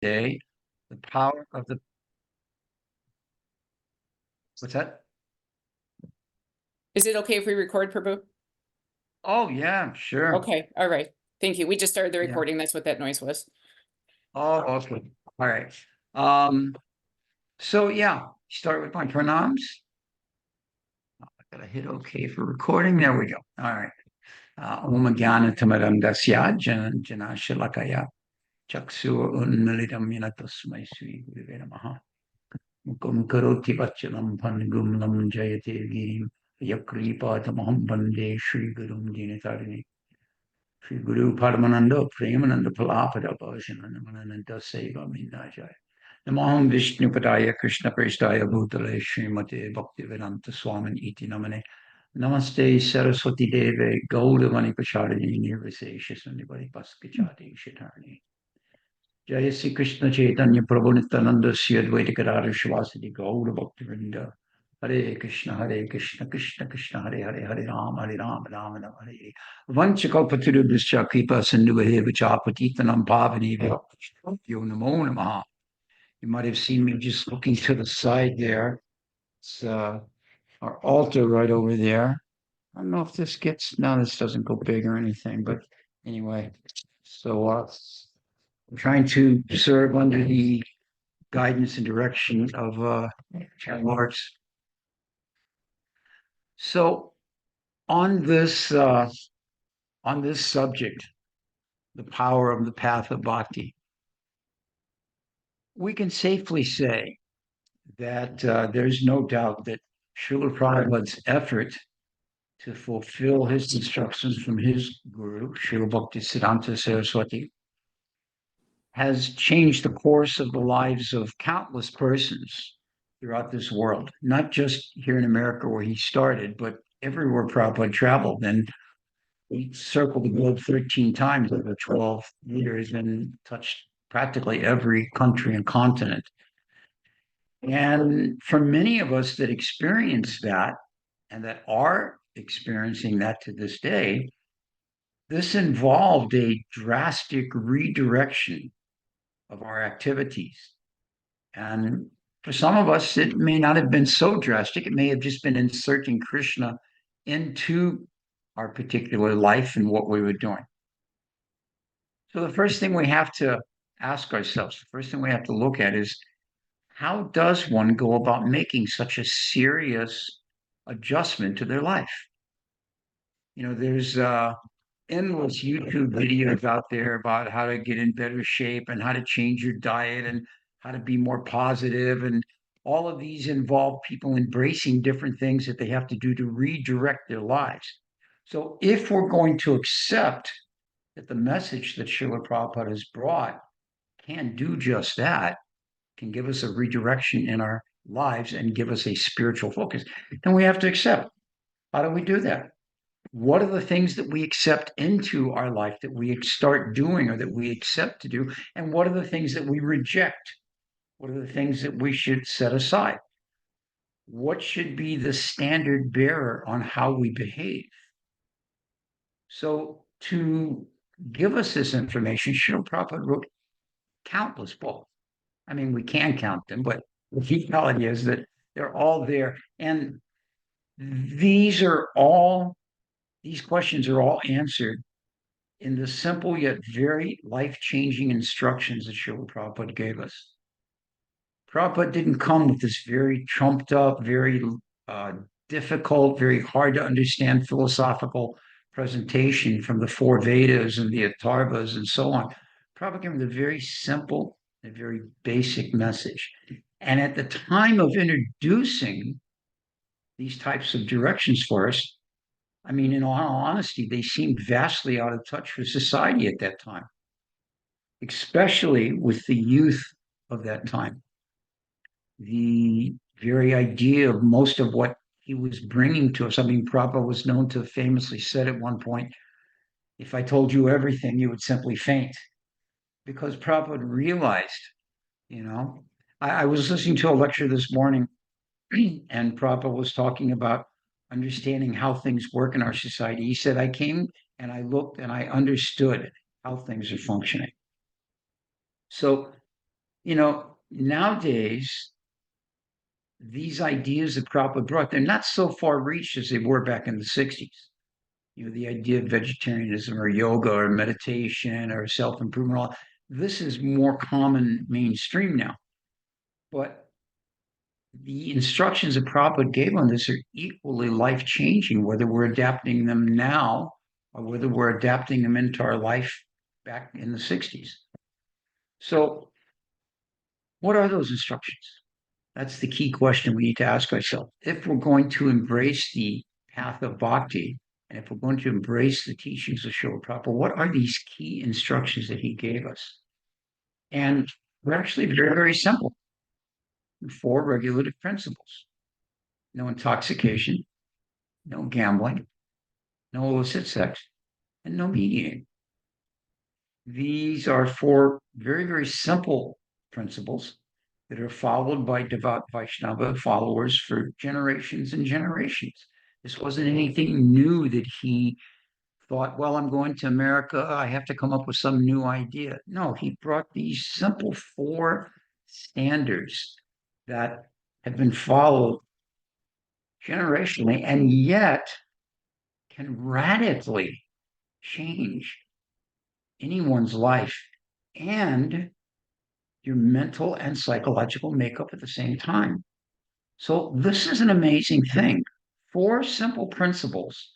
Day, the power of the what's that? Is it okay if we record, Prabhu? Oh yeah, sure. Okay, all right. Thank you. We just started the Yeah. recording. That's what that noise was. Oh, okay. All right. So yeah, start with my pranams. I gotta hit OK for recording. There we go. All right. Om Jnana Tamarandasya Jana Shalakaya Chaksu Unmilitam Yanatasmai Sri Gurave Namaha. Mukum Karoti Vachalam Pangum Lam Jayate Girim Yakripa Tamaham Bande Sri Gurum Dinatarini. Sri Guru Paramananda Premananda Palapada Bhajananamananda Seva Mindajaya. Namaham Vishnu Padaya Krishna Prestaya Bhutale Srimate Bhaktivedanta Swamin Iti Namane. Namaste Saraswati Deve Gaudavani Pachadini Nirvisesha Sundibari Paskachati Shitarni. Jaya Sri Krishna Chaitanya Prabhu Nityananda Sri Advaita Gadadhar Shivasati Gaura Bhaktivinoda. Hare Krishna Krishna Krishna Hare Hare Hare Ram Ram Ram Hare Hare. Vanchakalpatarubhishya Kripa Sindhuvahe Vichapatitanam Bhavani Yo Namo Namaha. You might have seen me just looking to the side there. It's our altar right over there. I don't know if this gets, no, this doesn't go big or anything, but anyway. So I'm trying to serve under the guidance and direction of Marks. So on this subject, the power of the path of bhakti, we can safely say that there's no doubt that Srila Prabhupada's effort to fulfill his instructions from his guru, Srila Bhaktisiddhanta Saraswati, has changed the course of the lives of countless persons throughout this world, not just here in America where he started, but everywhere Prabhupada traveled. And he circled the globe 13 times over 12 years and touched practically every country and continent. And for many of us that experience that and that are experiencing that to this day, this involved a drastic redirection of our activities. And for some of us, it may not have been so drastic. It may have just been inserting Krishna into our particular life and what we were doing. So the first thing we have to ask ourselves, the first thing we have to look at is how does one go about making such a serious adjustment to their life? You know, there's endless YouTube videos out there about how to get in better shape and how to change your diet and how to be more positive. And all of these involve people embracing different things that they have to do to redirect their lives. So if we're going to accept that the message that Srila Prabhupada has brought can do just that, can give us a redirection in our lives and give us a spiritual focus, then we have to accept. How do we do that? What are the things that we accept into our life that we start doing or that we accept to do? And what are the things that we reject? What are the things that we should set aside? What should be the standard bearer on how we behave? So, to give us this information, Srila Prabhupada wrote countless books. I mean, we can count them, but the reality is that they're all there. And these are all, these questions are all answered in the simple yet very life-changing instructions that Srila Prabhupada gave us. Prabhupada didn't come with this very trumped up, very uh, difficult, very hard to understand philosophical presentation from the four Vedas and the Atharvas and so on. Prabhupada came with a very simple, a very basic message. And at the time of introducing these types of directions for us, I mean, in all honesty, they seemed vastly out of touch with society at that time, especially with the youth of that time. The very idea of most of what he was bringing to us. I mean, Prabhupada was known to have famously said at one point, if I told you everything, you would simply faint. Because Prabhupada realized, you know, I was listening to a lecture this morning, and Prabhupada was talking about understanding how things work in our society. He said, I came and I looked and I understood how things are functioning. So Nowadays, these ideas that Prabhupada brought, they're not so far reached as they were back in the 60s. The idea of vegetarianism or yoga or meditation or self-improvement, this is more common mainstream now. But the instructions that Prabhupada gave on this are equally life-changing, whether we're adapting them now or whether we're adapting them into our life back in the 60s. So what are those instructions? That's the key question we need to ask ourselves. If we're going to embrace the path of bhakti, and if we're going to embrace the teachings of Srila Prabhupada, what are these key instructions that he gave us? And they're actually very, very simple. 4 regulative principles: no intoxication, no gambling, no illicit sex, and no meat eating. These are 4 very, very simple principles that are followed by devout Vaishnava followers for generations and generations. This wasn't anything new that he thought, well, I'm going to America, I have to come up with some new idea. No, he brought these simple 4 standards that have been followed generationally and yet can radically change anyone's life and your mental and psychological makeup at the same time. So this is an amazing thing. 4 simple principles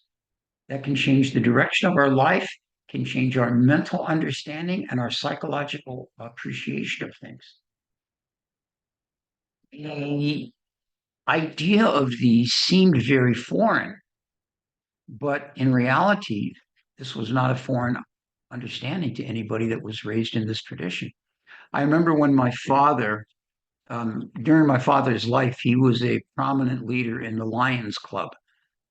that can change the direction of our life, can change our mental understanding and our psychological appreciation of things. The idea of these seemed very foreign, but in reality, this was not a foreign understanding to anybody that was raised in this tradition. I remember when my father, during my father's life, he was a prominent leader in the Lions Club.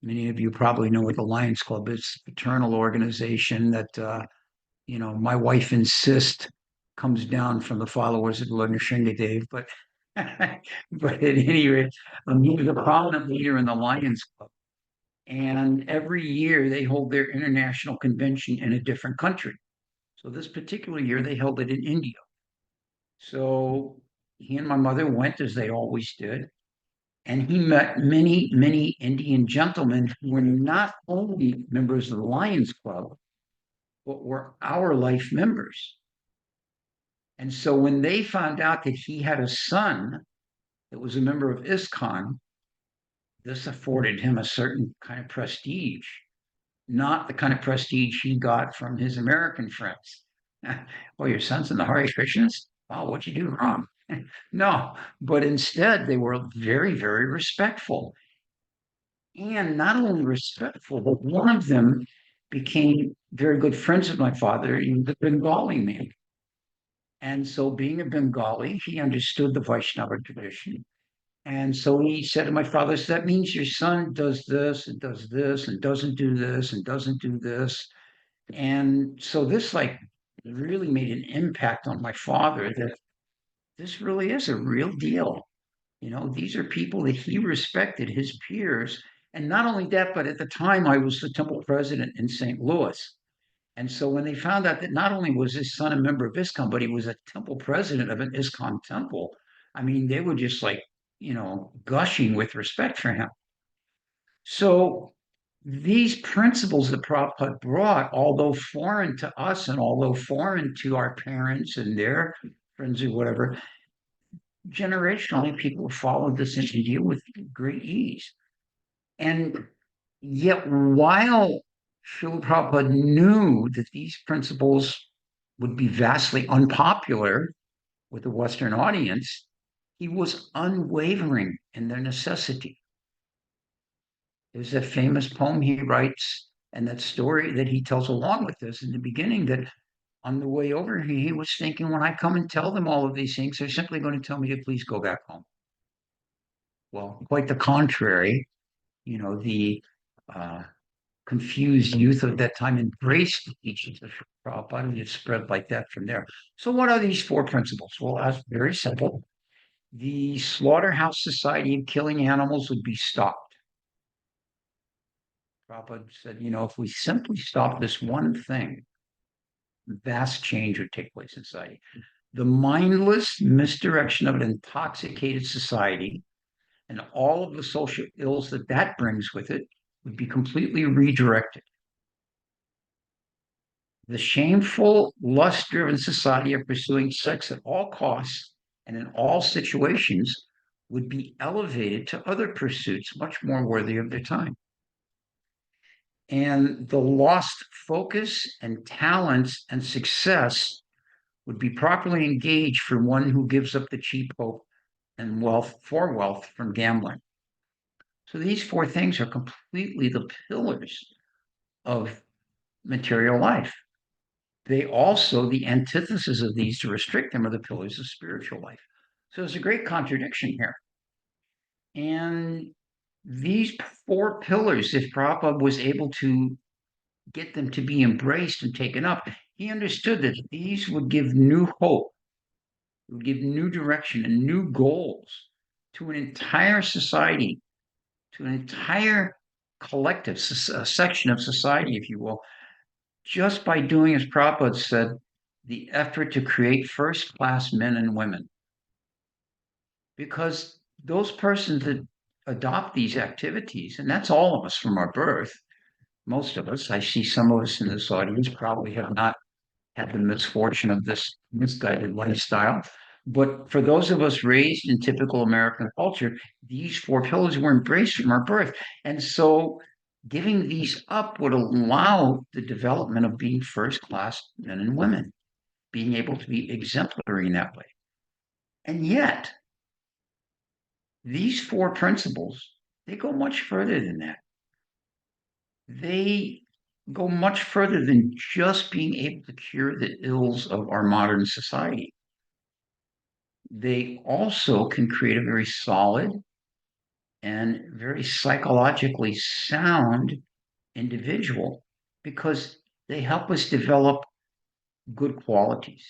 Many of you probably know what the Lions Club is. It's a fraternal organization that, my wife insists comes down from the followers of Lord Nrsingadev. But, but at any rate, he was a prominent leader in the Lions Club. And every year they hold their international convention in a different country. So this particular year, they held it in India. So he and my mother went, as they always did, and he met many, many Indian gentlemen who were not only members of the Lions Club, but were our life members. And so when they found out that he had a son that was a member of ISKCON, this afforded him a certain kind of prestige, not the kind of prestige he got from his American friends. Oh, your son's in the Hare Krishnas? Wow, what'd you do wrong? No, but instead they were very, very respectful. And not only respectful, but one of them became very good friends with my father, the Bengali man. And so, being a Bengali, he understood the Vaishnava tradition. And so he said to my father, so that means your son does this and does this and doesn't do this and doesn't do this. And so this really made an impact on my father that this really is a real deal. These are people that he respected, his peers. And not only that, but at the time I was the temple president in St. Louis. And so when they found out that not only was his son a member of ISKCON, but he was a temple president of an ISKCON temple, I mean, they were just gushing with respect for him. So these principles that Prabhupada brought, although foreign to us and although foreign to our parents and their friends or whatever, generationally people followed this in India with great ease. And yet, while Srila Prabhupada knew that these principles would be vastly unpopular with the Western audience, he was unwavering in their necessity. There's that famous poem he writes and that story that he tells along with this in the beginning that on the way over here, he was thinking, when I come and tell them all of these things, they're simply going to tell me to please go back home. Well, quite the contrary. The confused youth of that time embraced the teachings of Prabhupada, and it spread like that from there. So what are these 4 principles? Well, that's very simple. The slaughterhouse society of killing animals would be stopped. Prabhupada said, if we simply stop this one thing, vast change would take place in society. the mindless misdirection of an intoxicated society and all of the social ills that that brings with it would be completely redirected. The shameful, lust-driven society of pursuing sex at all costs and in all situations would be elevated to other pursuits much more worthy of their time. And the lost focus and talents and success would be properly engaged for one who gives up the cheap hope and wealth from gambling. So these four things are completely the pillars of material life. They also, the antithesis of these to restrict them, are the pillars of spiritual life. So there's a great contradiction here. And these four pillars, if Prabhupada was able to get them to be embraced and taken up, he understood that these would give new hope, would give new direction and new goals to an entire society, to an entire collective section of society, if you will, just by doing, as Prabhupada said, the effort to create first-class men and women. Because those persons that adopt these activities, and that's all of us from our birth, most of us, I see some of us in this audience probably have not had the misfortune of this misguided lifestyle. But for those of us raised in typical American culture, these four pillars were embraced from our birth. And so giving these up would allow the development of being first-class men and women, being able to be exemplary in that way. And yet, these four principles, they go much further than that. They go much further than just being able to cure the ills of our modern society. They also can create a very solid and very psychologically sound individual because they help us develop good qualities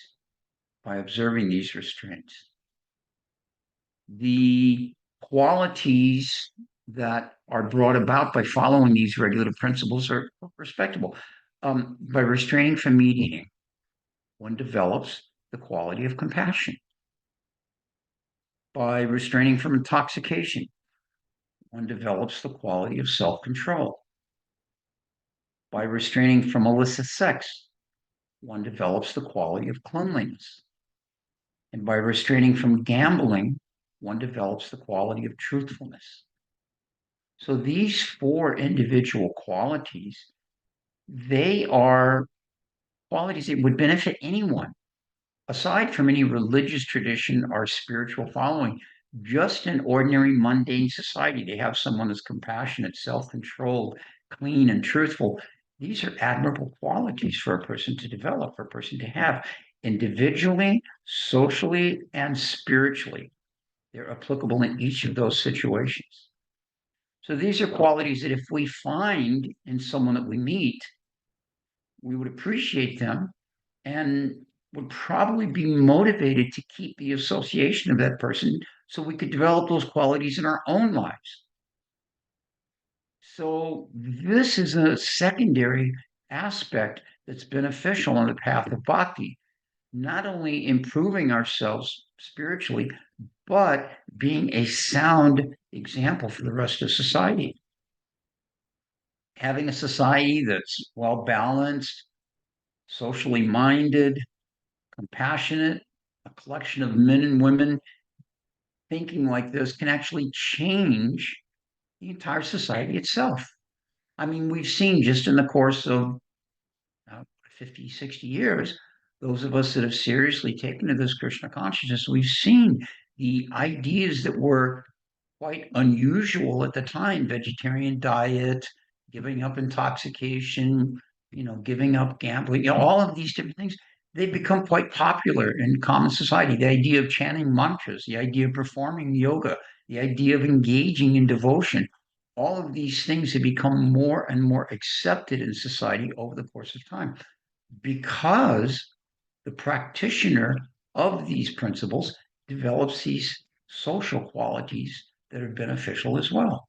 by observing these restraints. The qualities that are brought about by following these regulative principles are respectable. By restraining from meat eating, one develops the quality of compassion. By restraining from intoxication, one develops the quality of self-control. By restraining from illicit sex, one develops the quality of cleanliness. And by restraining from gambling, one develops the quality of truthfulness. So these four individual qualities, they are qualities that would benefit anyone, aside from any religious tradition or spiritual following. Just in ordinary mundane society, they have someone that's compassionate, self-controlled, clean, and truthful. These are admirable qualities for a person to develop, for a person to have individually, socially, and spiritually. They're applicable in each of those situations. So these are qualities that if we find in someone that we meet, we would appreciate them and would probably be motivated to keep the association of that person so we could develop those qualities in our own lives. So this is a secondary aspect that's beneficial on the path of bhakti, not only improving ourselves spiritually, but being a sound example for the rest of society. Having a society that's well balanced, socially minded, compassionate, a collection of men and women thinking like this can actually change the entire society itself. I mean, we've seen just in the course of 50, 60 years, those of us that have seriously taken to this Krishna consciousness, we've seen the ideas that were quite unusual at the time, vegetarian diet, giving up intoxication, giving up gambling, all of these different things, they've become quite popular in common society. The idea of chanting mantras, the idea of performing yoga, the idea of engaging in devotion, all of these things have become more and more accepted in society over the course of time because the practitioner of these principles develops these social qualities that are beneficial as well.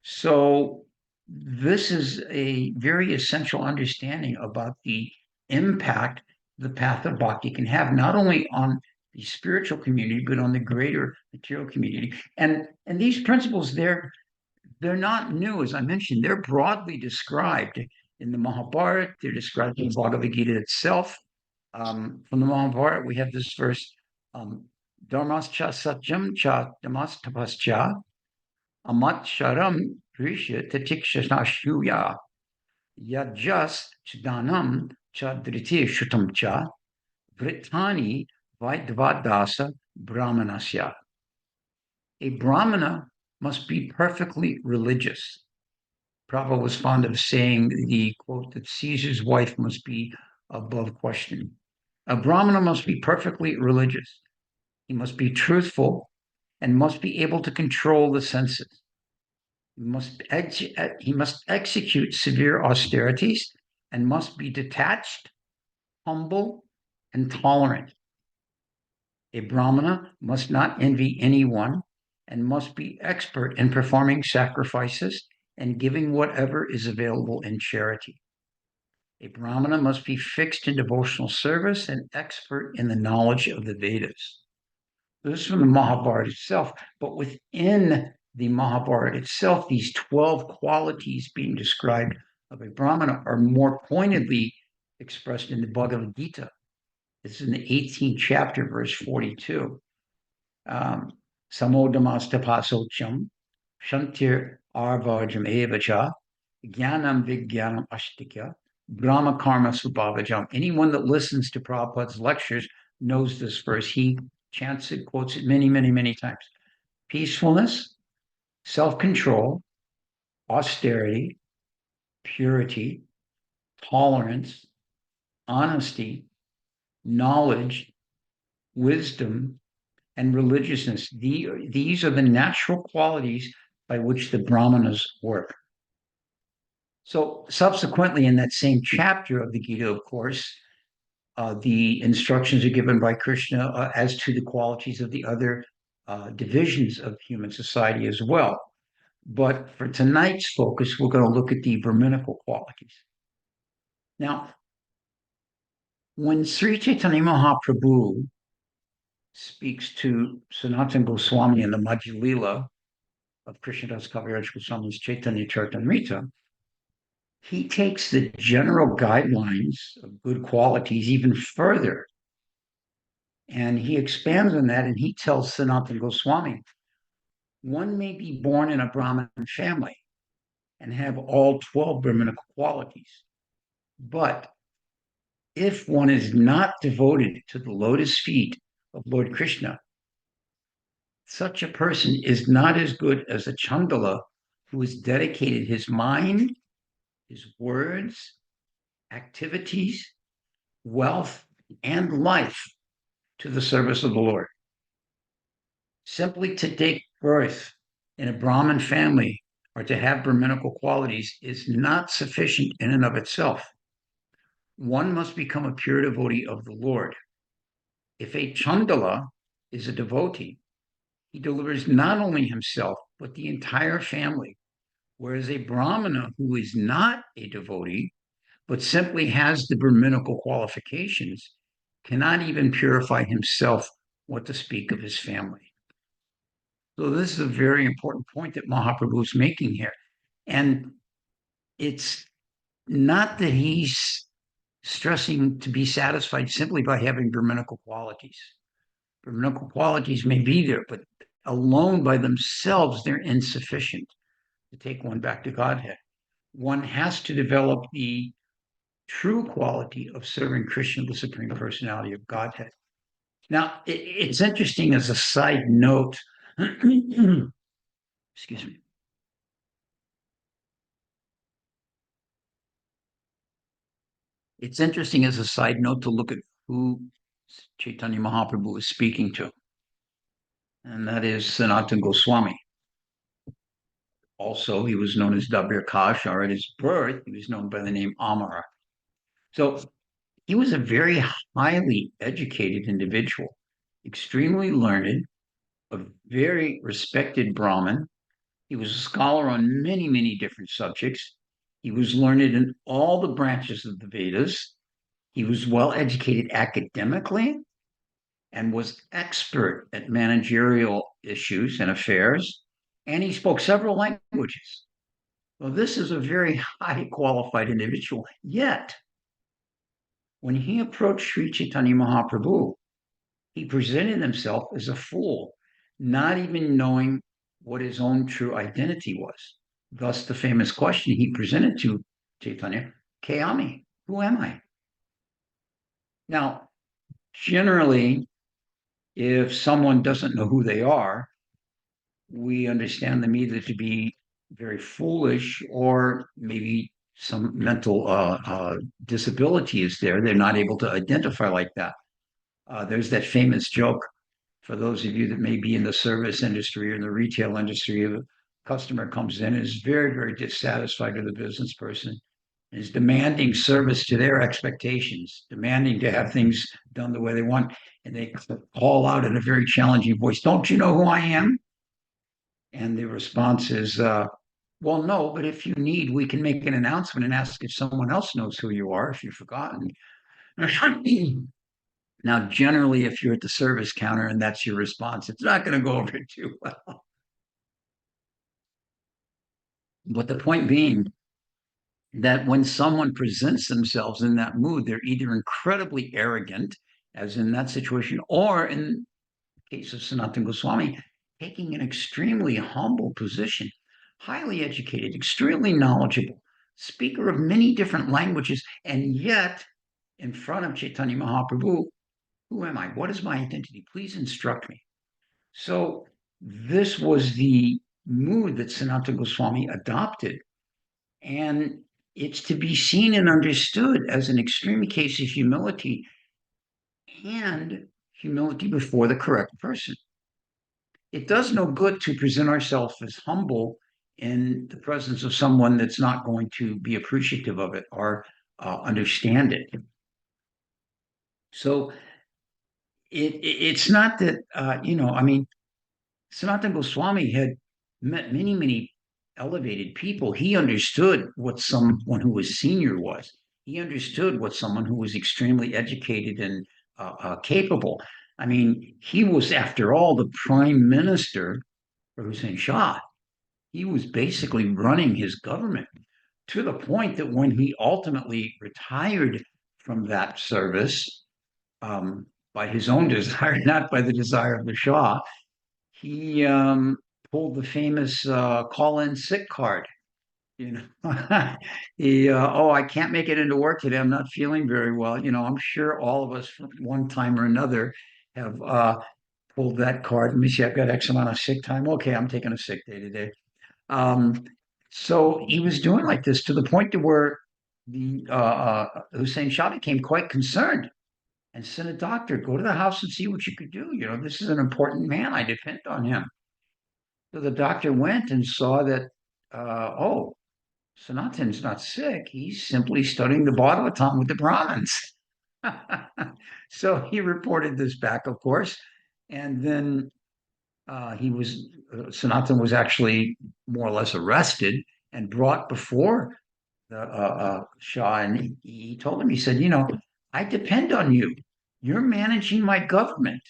So this is a very essential understanding about the impact the path of bhakti can have, not only on the spiritual community, but on the greater material community. And these principles, they're not new, as I mentioned. They're broadly described in the Mahabharata. They're described in the Bhagavad Gita itself. From the Mahabharata, we have this verse, Dharmascha satyam cha damastapascha amat sharam prisha tatikshashuya yajas chidanam cha driti shutam cha vritani vaidvadasa brahmanasya. A brahmana must be perfectly religious. Prabhupada was fond of saying the quote that Caesar's wife must be above question. A brahmana must be perfectly religious. He must be truthful and must be able to control the senses. He must execute severe austerities and must be detached, humble, and tolerant. A brahmana must not envy anyone and must be expert in performing sacrifices and giving whatever is available in charity. A brahmana must be fixed in devotional service and expert in the knowledge of the Vedas. This is from the Mahabharata itself, but within the Mahabharata itself, these 12 qualities being described of a brahmana are more pointedly expressed in the Bhagavad Gita. It's in the 18th chapter, verse 42. Samodamastapasocham, shantir arvajam evacha, jnanam vijnanam ashtikya, brahma karma subhavajam. Anyone that listens to Prabhupada's lectures knows this verse. He chants it, quotes it many, many, many times. Peacefulness, self-control, austerity, purity, tolerance, honesty, knowledge, wisdom, and religiousness. These are the natural qualities by which the brahmanas work. So subsequently, in that same chapter of the Gita, of course, the instructions are given by Krishna as to the qualities of the other divisions of human society as well. But for tonight's focus, we're going to look at the Brahminical qualities. Now, when Sri Chaitanya Mahaprabhu speaks to Sanatana Goswami in the Madhya Lila of Krishnadas Kaviraj Goswami's Chaitanya Charitamrita, he takes the general guidelines of good qualities even further. And he expands on that, and he tells Sanatana Goswami, one may be born in a Brahmin family and have all 12 Brahminical qualities. But if one is not devoted to the lotus feet of Lord Krishna, such a person is not as good as a Chandala who has dedicated his mind, his words, activities, wealth, and life to the service of the Lord. Simply to take birth in a Brahmin family or to have Brahminical qualities is not sufficient in and of itself. One must become a pure devotee of the Lord. If a Chandala is a devotee, he delivers not only himself, but the entire family. Whereas a Brahmana who is not a devotee, but simply has the Brahminical qualifications, cannot even purify himself, what to speak of his family. So this is a very important point that Mahaprabhu is making here. And it's not that he's stressing to be satisfied simply by having Brahminical qualities. Brahminical qualities may be there, but alone by themselves, they're insufficient to take one back to Godhead. One has to develop the true quality of serving Krishna, the Supreme Personality of Godhead. Now, it's interesting as a side note, excuse me. It's interesting as a side note to look at who Chaitanya Mahaprabhu is speaking to, and that is Sanatana Goswami. Also, he was known as Dabir Kash, or at his birth, he was known by the name Amara. So he was a very highly educated individual, extremely learned, a very respected Brahmin. He was a scholar on many, many different subjects. He was learned in all the branches of the Vedas. He was well educated academically and was expert at managerial issues and affairs, and he spoke several languages. Well, this is a very high qualified individual. Yet, when he approached Sri Chaitanya Mahaprabhu, he presented himself as a fool, not even knowing what his own true identity was. Thus, the famous question he presented to Chaitanya, Kayami, who am I? Now, generally, if someone doesn't know who they are, we understand them either to be very foolish or maybe some mental disability is there. They're not able to identify like that. There's that famous joke for those of you that may be in the service industry or in the retail industry. A customer comes in and is very, very dissatisfied with the business person, is demanding service to their expectations, demanding to have things done the way they want. And they call out in a very challenging voice, "Don't you know who I am?" And the response is, well, no, but if you need, we can make an announcement and ask if someone else knows who you are, if you've forgotten. Now, generally, if you're at the service counter and that's your response, it's not going to go over too well. But the point being that when someone presents themselves in that mood, they're either incredibly arrogant, as in that situation, or in the case of Sanatana Goswami, taking an extremely humble position, highly educated, extremely knowledgeable, speaker of many different languages, and yet in front of Chaitanya Mahaprabhu, who am I? What is my identity? Please instruct me. So this was the mood that Sanatana Goswami adopted. And it's to be seen and understood as an extreme case of humility and humility before the correct person. It does no good to present ourselves as humble in the presence of someone that's not going to be appreciative of it or understand it. So it's not that, I mean, Sanatana Goswami had met many, many elevated people. He understood what someone who was senior was. He understood what someone who was extremely educated and capable. I mean, he was, after all, the prime minister for Hussein Shah. He was basically running his government to the point that when he ultimately retired from that service, by his own desire, not by the desire of the Shah, he pulled the famous call-in sick card. You know, oh, I can't make it into work today. I'm not feeling very well. I'm sure all of us, from one time or another, have pulled that card. Let me see, I've got X amount of sick time. Okay, I'm taking a sick day today. Um, so he was doing like this to the point to where the Hussein Shah became quite concerned and sent a doctor, go to the house and see what you could do. This is an important man. I depend on him. So the doctor went and saw that, oh, Sanatan's not sick. He's simply studying the Bhagavatam with the Brahmins. So he reported this back, of course, and then Sanatan was actually more or less arrested and brought before the Shah, and he told him, he said, I depend on you. You're managing my government.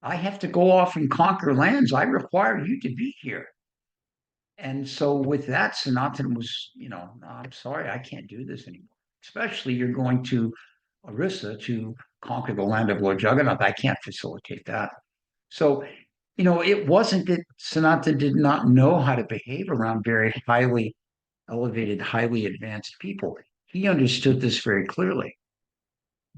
I have to go off and conquer lands. I require you to be here. And so with that, Sanatan was, no, I'm sorry, I can't do this anymore. Especially you're going to Orissa to conquer the land of Lord Jagannath. I can't facilitate that. So, it wasn't that Sanatan did not know how to behave around very highly elevated, highly advanced people. He understood this very clearly.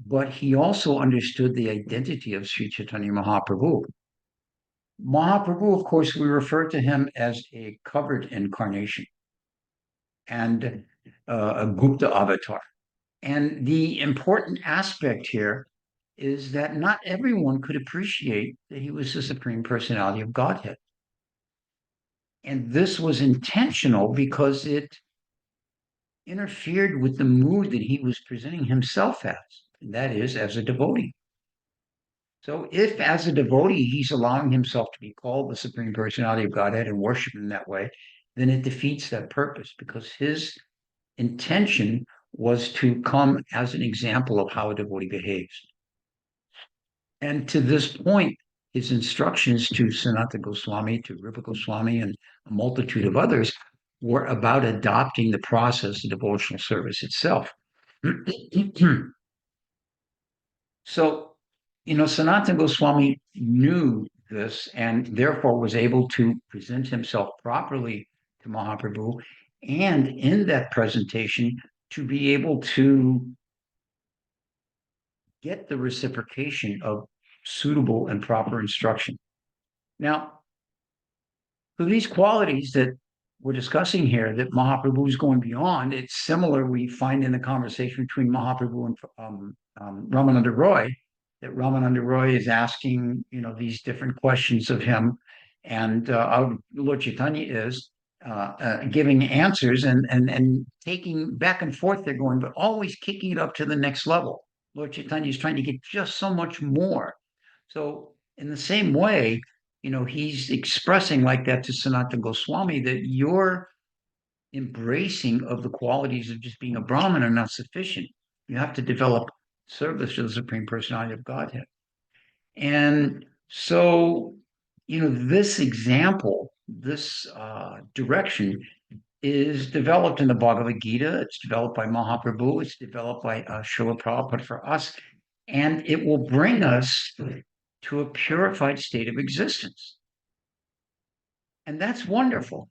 But he also understood the identity of Sri Chaitanya Mahaprabhu. Mahaprabhu, of course, we refer to him as a covered incarnation and a Gupta avatar. And the important aspect here is that not everyone could appreciate that he was the Supreme Personality of Godhead. And this was intentional because it interfered with the mood that he was presenting himself as, and that is as a devotee. So if as a devotee, he's allowing himself to be called the Supreme Personality of Godhead and worshiped in that way, then it defeats that purpose because his intention was to come as an example of how a devotee behaves. And to this point, his instructions to Sanatana Goswami, to Rupa Goswami, and a multitude of others were about adopting the process of devotional service itself. So, Sanatana Goswami knew this and therefore was able to present himself properly to Mahaprabhu, and in that presentation to be able to get the reciprocation of suitable and proper instruction. Now, for these qualities that we're discussing here, that Mahaprabhu is going beyond, it's similar we find in the conversation between Mahaprabhu and Ramananda Roy, that Ramananda Roy is asking, these different questions of him, and Lord Chaitanya is giving answers and taking back and forth. They're going, but always kicking it up to the next level. Lord Chaitanya is trying to get just so much more. So in the same way, he's expressing like that to Sanatana Goswami, that your embracing of the qualities of just being a Brahmin are not sufficient. You have to develop service to the Supreme Personality of Godhead. And so, this example, this direction is developed in the Bhagavad Gita. It's developed by Mahaprabhu. It's developed by Srila Prabhupada for us. And it will bring us to a purified state of existence. And that's wonderful.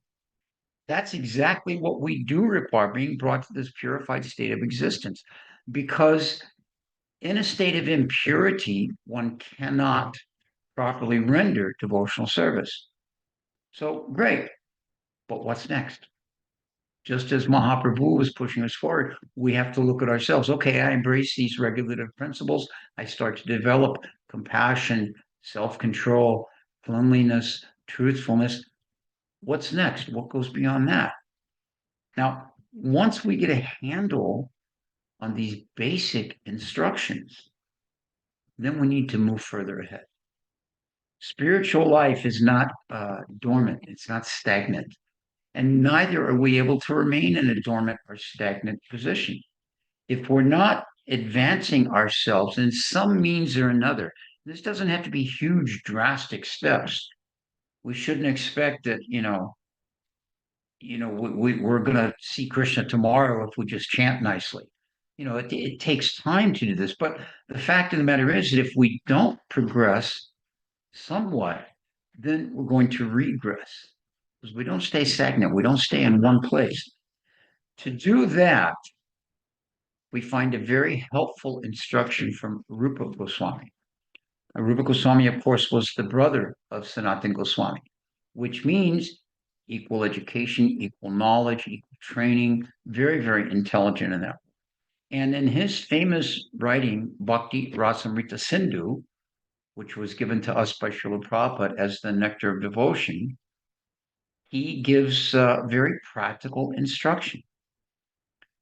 That's exactly what we do require, being brought to this purified state of existence. Because in a state of impurity, one cannot properly render devotional service. So great, but what's next? Just as Mahaprabhu was pushing us forward, we have to look at ourselves. Okay, I embrace these regulative principles. I start to develop compassion, self-control, cleanliness, truthfulness. What's next? What goes beyond that? Now, once we get a handle on these basic instructions, then we need to move further ahead. Spiritual life is not dormant. It's not stagnant. And neither are we able to remain in a dormant or stagnant position. If we're not advancing ourselves in some means or another, this doesn't have to be huge, drastic steps. We shouldn't expect that, we're going to see Krishna tomorrow if we just chant nicely. It takes time to do this. But the fact of the matter is that if we don't progress somewhat, then we're going to regress, because we don't stay stagnant. We don't stay in one place. To do that, we find a very helpful instruction from Rupa Goswami. Rupa Goswami, of course, was the brother of Sanatana Goswami, which means equal education, equal knowledge, equal training, very, very intelligent in that. And in his famous writing, Bhakti Rasamrita Sindhu, which was given to us by Srila Prabhupada as the Nectar of Devotion, he gives very practical instruction.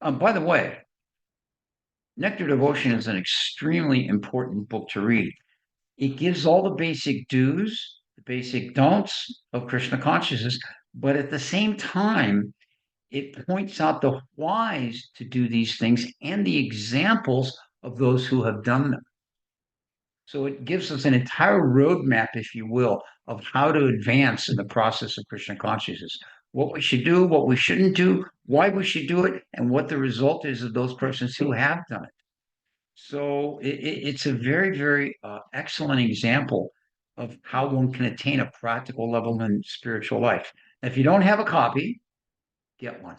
By the way, Nectar of Devotion is an extremely important book to read. It gives all the basic do's, the basic don'ts of Krishna consciousness, but at the same time, it points out the whys to do these things and the examples of those who have done them. So it gives us an entire roadmap, if you will, of how to advance in the process of Krishna consciousness. What we should do, what we shouldn't do, why we should do it, and what the result is of those persons who have done it. So it's a very, very excellent example of how one can attain a practical level in spiritual life. If you don't have a copy, get one.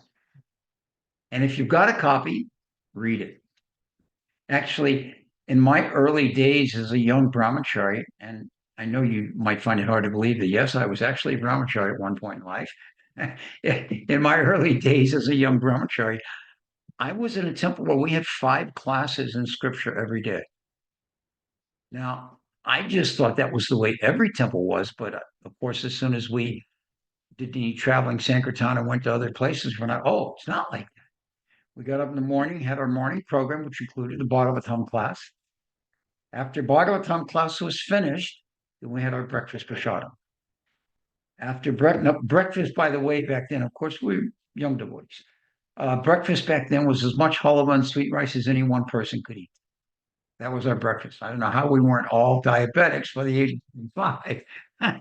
And if you've got a copy, read it. Actually, in my early days as a young brahmachari, and I know you might find it hard to believe that, yes, I was actually a brahmachari at one point in life. In my early days as a young brahmachari, I was in a temple where we had 5 classes in scripture every day. Now, I just thought that was the way every temple was, but of course, as soon as we did any traveling Sankirtan and went to other places, we're not, oh, it's not like that. We got up in the morning, had our morning program, which included the Bhagavatam class. After Bhagavatam class was finished, then we had our breakfast prasadam. After breakfast, by the way, back then, of course, we were young devotees. Breakfast back then was as much halwa and sweet rice as any one person could eat. That was our breakfast. I don't know how we weren't all diabetics by the age of 5. I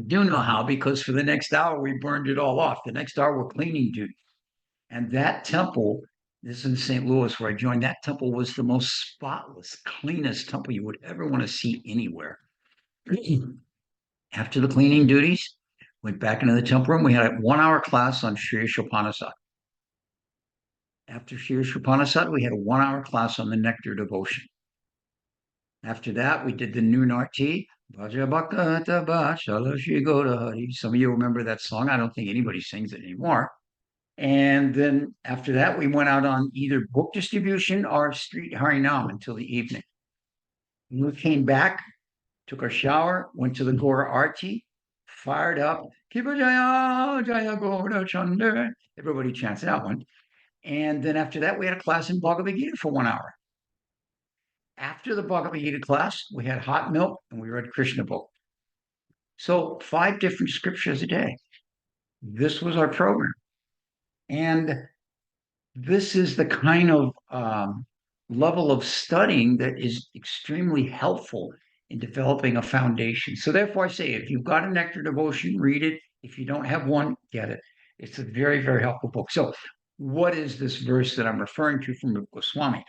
do know how, because for the next hour we burned it all off. The next hour we're cleaning duty. And that temple, this is in St. Louis where I joined, that temple was the most spotless, cleanest temple you would ever want to see anywhere. After the cleaning duties, went back into the temple room. We had a 1 hour class on Sri Upanishad. After Sri Upanishad, we had a 1 hour class on the nectar devotion. After that, we did the Nunarti. Some of you remember that song. I don't think anybody sings it anymore. And then after that, we went out on either book distribution or street Harinam until the evening. And we came back, took our shower, went to the Gora Arti, fired up. Everybody chants that one. And then after that, we had a class in Bhagavad Gita for 1 hour. After the Bhagavad Gita class, we had hot milk and we read Krishna book. So 5 different scriptures a day. This was our program. And this is the kind of level of studying that is extremely helpful in developing a foundation. So therefore I say, if you've got a nectar devotion, read it. If you don't have one, get it. It's a very, very helpful book. So what is this verse that I'm referring to from Rupa Goswami?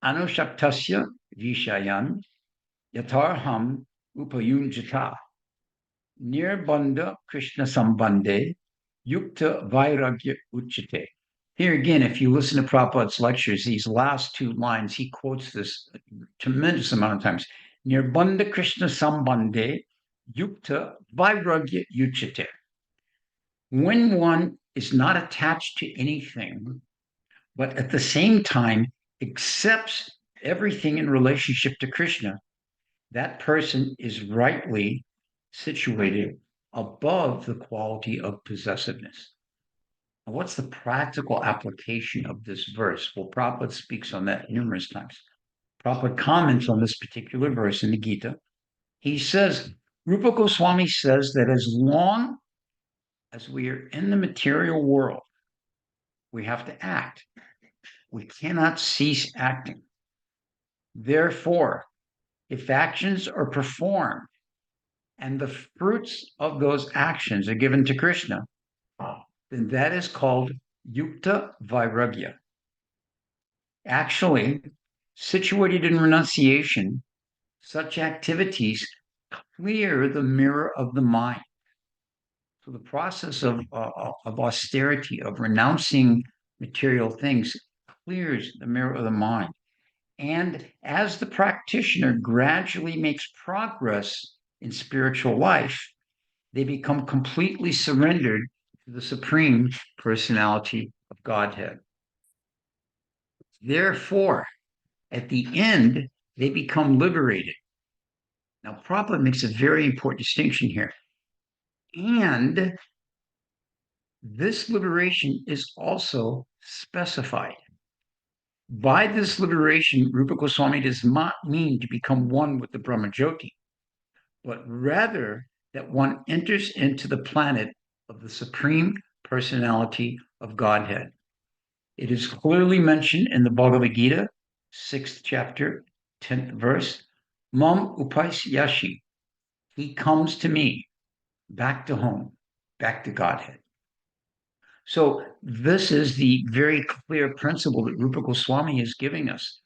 Anushaktasya vishayan yatarham upayunjata nirbandha Krishna sambandhe yukta vairagya uchite. Here again, if you listen to Prabhupada's lectures, these last 2 lines, he quotes this a tremendous amount of times. Nirbandha Krishna sambandhe yukta vairagya uchite. When one is not attached to anything, but at the same time accepts everything in relationship to Krishna, that person is rightly situated above the quality of possessiveness. Now, what's the practical application of this verse? Well, Prabhupada speaks on that numerous times. Prabhupada comments on this particular verse in the Gita. He says, Rupa Goswami says that as long as we are in the material world, we have to act. We cannot cease acting. Therefore, if actions are performed and the fruits of those actions are given to Krishna, then that is called yukta vairagya. Actually, situated in renunciation, such activities clear the mirror of the mind. So the process of austerity, of renouncing material things, clears the mirror of the mind. And as the practitioner gradually makes progress in spiritual life, they become completely surrendered to the Supreme Personality of Godhead. Therefore, at the end, they become liberated. Now, Prabhupada makes a very important distinction here. And this liberation is also specified. By this liberation, Rupa Goswami does not mean to become one with the Brahmajyoti, but rather that one enters into the planet of the Supreme Personality of Godhead. It is clearly mentioned in the Bhagavad Gita, 6th chapter, 10th verse, Mam Upaisyashi, he comes to me, back to home, back to Godhead. So this is the very clear principle that Rupa Goswami is giving us.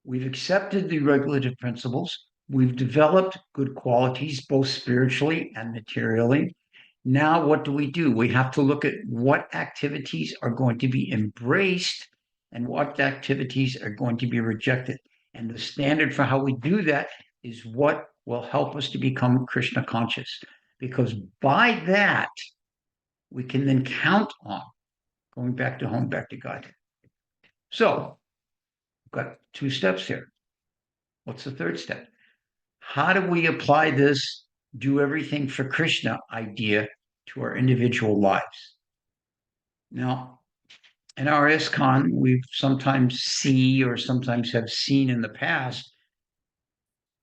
We've accepted the regulative principles. We've developed good qualities, both spiritually and materially. Now, what do? We have to look at what activities are going to be embraced and what activities are going to be rejected. And the standard for how we do that is what will help us to become Krishna conscious. Because by that, we can then count on going back to home, back to God. So, we've got 2 steps here. What's the 3rd step? How do we apply this do everything for Krishna idea to our individual lives? Now, in our ISKCON, we sometimes see or sometimes have seen in the past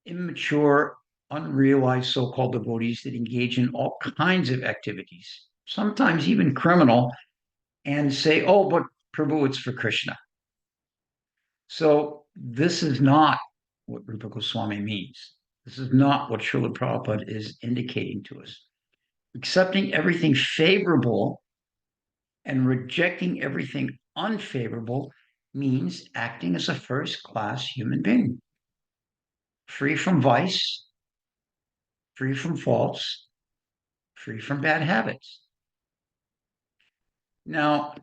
immature unrealized so-called devotees that engage in all kinds of activities, sometimes even criminal, and say, oh, but Prabhu, it's for Krishna. So this is not what Rupa Goswami means. This is not what Srila Prabhupada is indicating to us. Accepting everything favorable and rejecting everything unfavorable means acting as a first-class human being, free from vice, free from faults, free from bad habits. Now,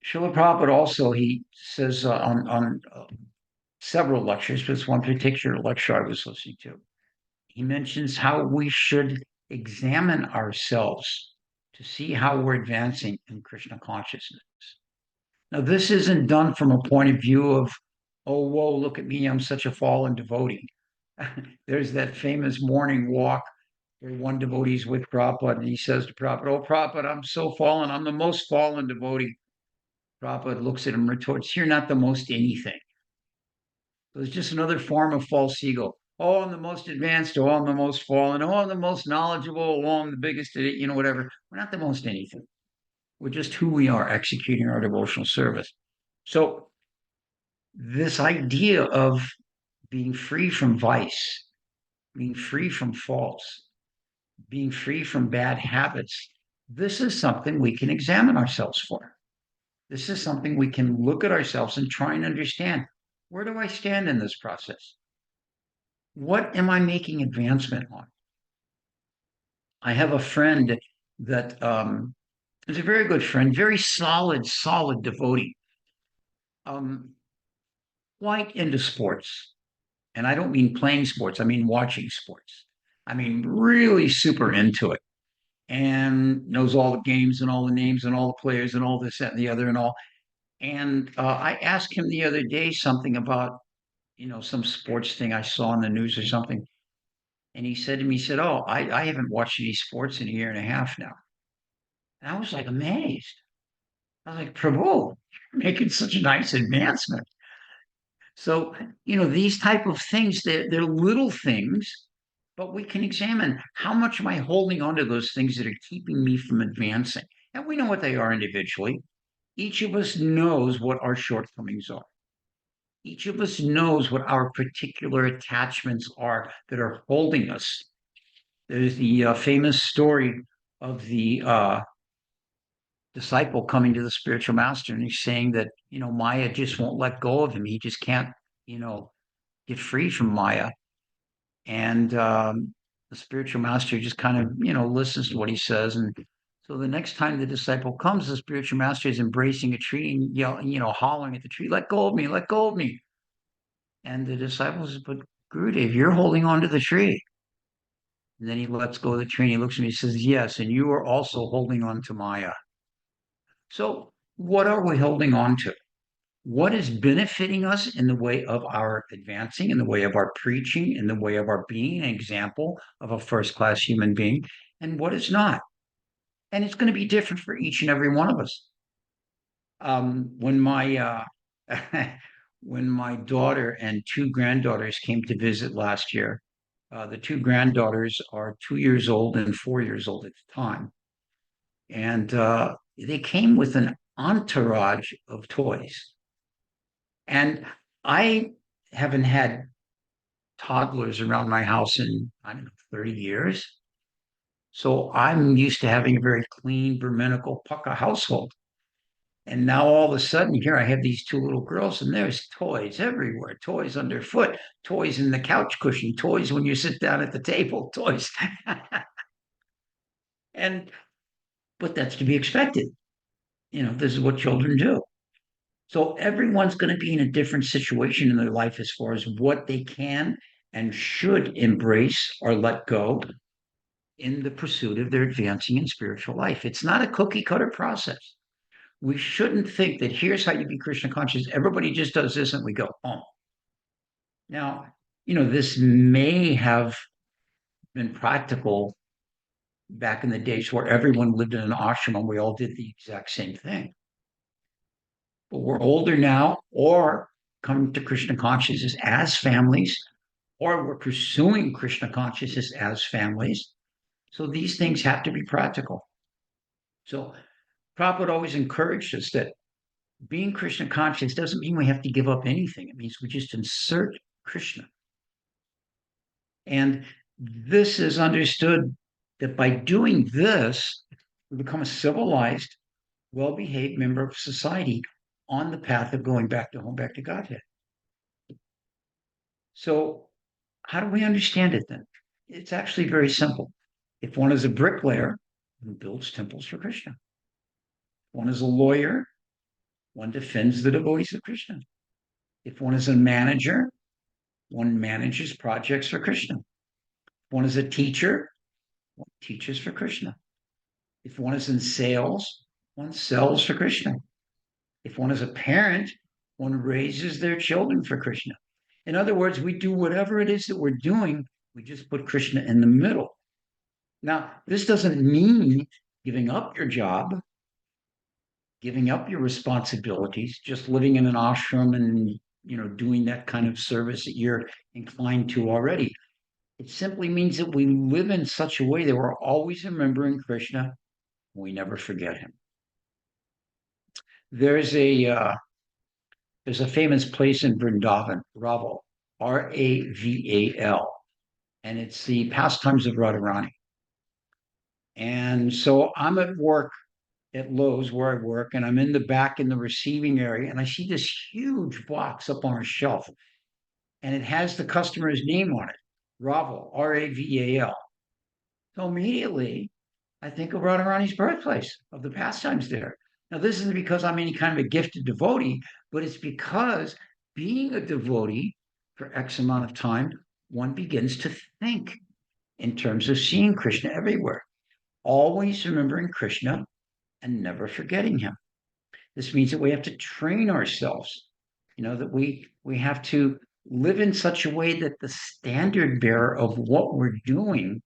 Srila Prabhupada also, he says on several lectures, but it's one particular lecture I was listening to, he mentions how we should examine ourselves to see how we're advancing in Krishna consciousness. Now, this isn't done from a point of view of, oh, whoa, look at me, I'm such a fallen devotee. There's that famous morning walk where one devotee is with Prabhupada and he says to Prabhupada, oh, Prabhupada, I'm so fallen, I'm the most fallen devotee. Prabhupada looks at him and retorts, you're not the most anything. So it's just another form of false ego. Oh, I'm the most advanced, oh, I'm the most fallen, oh, I'm the most knowledgeable, oh, I'm the biggest, whatever. We're not the most anything. We're just who we are executing our devotional service. So this idea of being free from vice, being free from faults, being free from bad habits, this is something we can examine ourselves for. This is something we can look at ourselves and try and understand. Where do I stand in this process? What am I making advancement on? I have a friend that is a very good friend, very solid devotee, quite into sports. And I don't mean playing sports, I mean watching sports. I mean, really super into it and knows all the games and all the names and all the players and all this, that, and the other and all. And I asked him the other day something about, some sports thing I saw in the news or something. And he said to me, he said, oh, I haven't watched any sports in a year and a half now. And I was like amazed. I was like, Prabhu, you're making such a nice advancement. So, these type of things, they're little things, but we can examine how much am I holding on to those things that are keeping me from advancing. And we know what they are individually. Each of us knows what our shortcomings are. Each of us knows what our particular attachments are that are holding us. There's the famous story of the disciple coming to the spiritual master and he's saying that, Maya just won't let go of him. He just can't, get free from Maya. And the spiritual master just kind of, listens to what he says. And so the next time the disciple comes, the spiritual master is embracing a tree and hollering at the tree, let go of me, let go of me. And the disciple says, but Gurudev, you're holding on to the tree. And then he lets go of the tree and he looks at me and says, yes, and you are also holding on to Maya. So what are we holding on to? What is benefiting us in the way of our advancing, in the way of our preaching, in the way of our being an example of a first-class human being, and what is not? And it's going to be different for each and every one of us. When my when my daughter and two granddaughters came to visit last year, the two granddaughters are 2 years old and 4 years old at the time, and they came with an entourage of toys. And I haven't had toddlers around my house in, I don't know, 30 years. So I'm used to having a very clean, Brahminical Pukka household. And now all of a sudden, here I have these two little girls, and there's toys everywhere, toys underfoot, toys in the couch cushion, toys when you sit down at the table, toys. and but that's to be expected. This is what children do. So everyone's going to be in a different situation in their life as far as what they can and should embrace or let go in the pursuit of their advancing in spiritual life. It's not a cookie cutter process. We shouldn't think that here's how you be Krishna conscious. Everybody just does this and we go, oh. Now, this may have been practical back in the days where everyone lived in an ashram and we all did the exact same thing. But we're older now or come to Krishna consciousness as families, or we're pursuing Krishna consciousness as families. So these things have to be practical. So Prabhupada always encouraged us that being Krishna conscious doesn't mean we have to give up anything. It means we just insert Krishna. And this is understood that by doing this, we become a civilized, well-behaved member of society on the path of going back to home, back to Godhead. So how do we understand it then? It's actually very simple. If one is a bricklayer, one builds temples for Krishna. One is a lawyer, one defends the devotees of Krishna. If one is a manager, one manages projects for Krishna. If one is a teacher, one teaches for Krishna. If one is in sales, one sells for Krishna. If one is a parent, one raises their children for Krishna. In other words, we do whatever it is that we're doing, we just put Krishna in the middle. Now, this doesn't mean giving up your job, giving up your responsibilities, just living in an ashram and doing that kind of service that you're inclined to already. It simply means that we live in such a way that we're always remembering Krishna. We never forget him. There's a famous place in Vrindavan, Raval, Raval, and it's the pastimes of Radharani. And so I'm at work at Lowe's where I work, and I'm in the back in the receiving area, and I see this huge box up on a shelf, and it has the customer's name on it, Raval, Raval. So immediately, I think of Radharani's birthplace, of the pastimes there. Now, this isn't because I'm any kind of a gifted devotee, but it's because being a devotee for X amount of time, one begins to think in terms of seeing Krishna everywhere, always remembering Krishna and never forgetting him. This means that we have to train ourselves, that we have to live in such a way that the standard bearer of what we're doing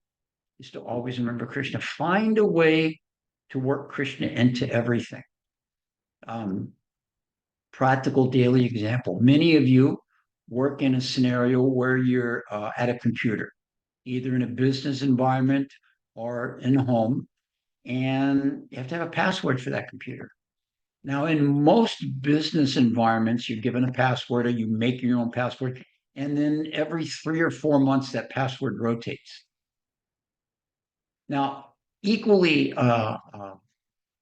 is to always remember Krishna. Find a way to work Krishna into everything. Practical daily example. Many of you work in a scenario where you're at a computer, either in a business environment or in home, and you have to have a password for that computer. Now, in most business environments, you're given a password or you make your own password, and then every 3 or 4 months, that password rotates. Now, equally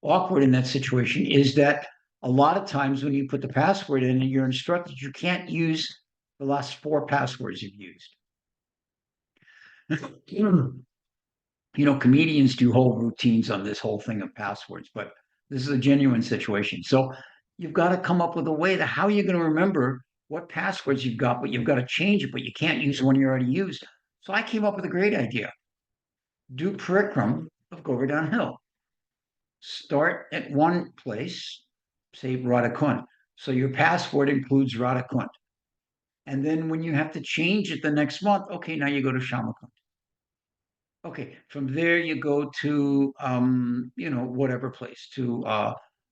awkward in that situation is that a lot of times when you put the password in and you're instructed, you can't use the last 4 passwords you've used. Comedians do whole routines on this whole thing of passwords, but this is a genuine situation. So you've got to come up with a way to how you're going to remember what passwords you've got, but you've got to change it, but you can't use the one you already used. So I came up with a great idea. Do parikram of Govardhan Hill. Start at one place, say Radhakund. So your password includes Radhakund. And then when you have to change it the next month, okay, now you go to Shamakund. Okay, from there you go to whatever place, to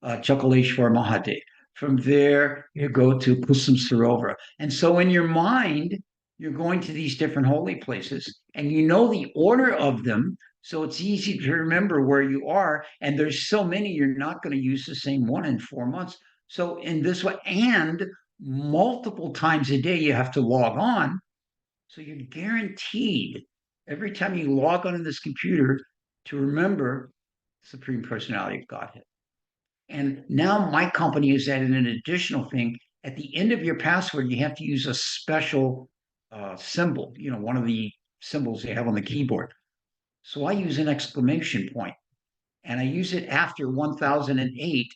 Chakaleshwar Mahadev. From there you go to Kusum Sarovar. And so in your mind, you're going to these different holy places, and you know the order of them, so it's easy to remember where you are. And there's so many, you're not going to use the same one in 4 months. So in this way, and multiple times a day, you have to log on. So you're guaranteed every time you log onto this computer to remember Supreme Personality of Godhead. And now my company has added an additional thing. At the end of your password, you have to use a special symbol, one of the symbols they have on the keyboard. So I use an exclamation point, and I use it after 1008,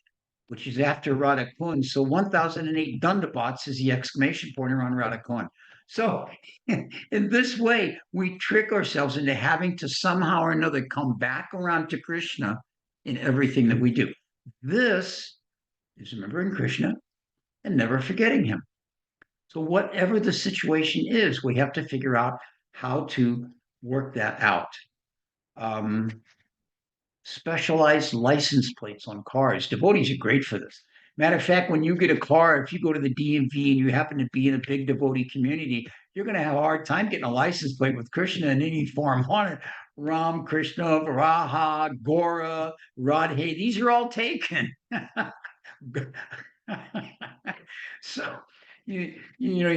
which is after Radhakund. So 1008 Dandabats is the exclamation point around Radhakund. So in this way, we trick ourselves into having to somehow or another come back around to Krishna in everything that we do. This is remembering Krishna and never forgetting him. So whatever the situation is, we have to figure out how to work that out. Specialized license plates on cars. Devotees are great for this. Matter of fact, when you get a car, if you go to the DMV and you happen to be in a big devotee community, you're going to have a hard time getting a license plate with Krishna in any form on it. Ram, Krishna, Varaha, Gora, Radhe, these are all taken. So you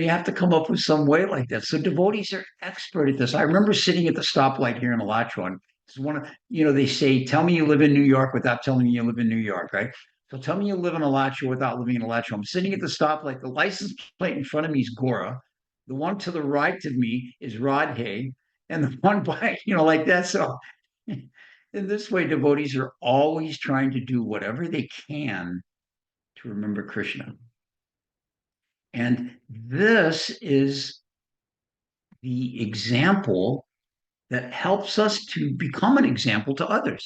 have to come up with some way like that. So devotees are expert at this. I remember sitting at the stoplight here in Alachua. It's one of they say, "Tell me you live in New York without telling me you live in New York," right? So tell me you live in Alachua without living in Alachua. I'm sitting at the stoplight. The license plate in front of me is Gora. The one to the right of me is Radhe, and the one by like that. So in this way, devotees are always trying to do whatever they can to remember Krishna. And this is the example that helps us to become an example to others.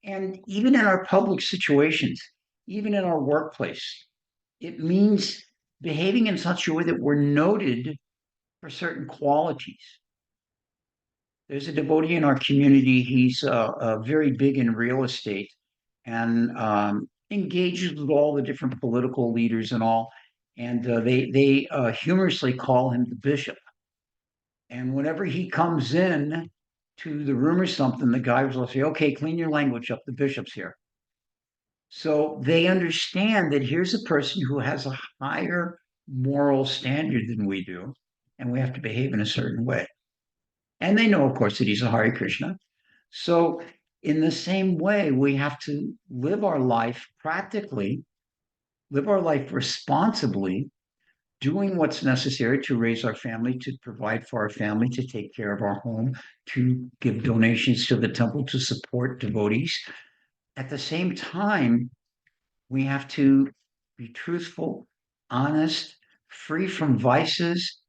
And even in our public situations, even in our workplace, it means behaving in such a way that we're noted for certain qualities. There's a devotee in our community. He's very big in real estate and engages with all the different political leaders and all. And they humorously call him the bishop. And whenever he comes in to the room or something, the guys will say, "Okay, clean your language up. The bishop's here." So they understand that here's a person who has a higher moral standard than we do, and we have to behave in a certain way. And they know, of course, that he's a Hare Krishna. So, in the same way, we have to live our life practically, live our life responsibly, doing what's necessary to raise our family, to provide for our family, to take care of our home, to give donations to the temple, to support devotees. At the same time, we have to be truthful, honest, free from vices,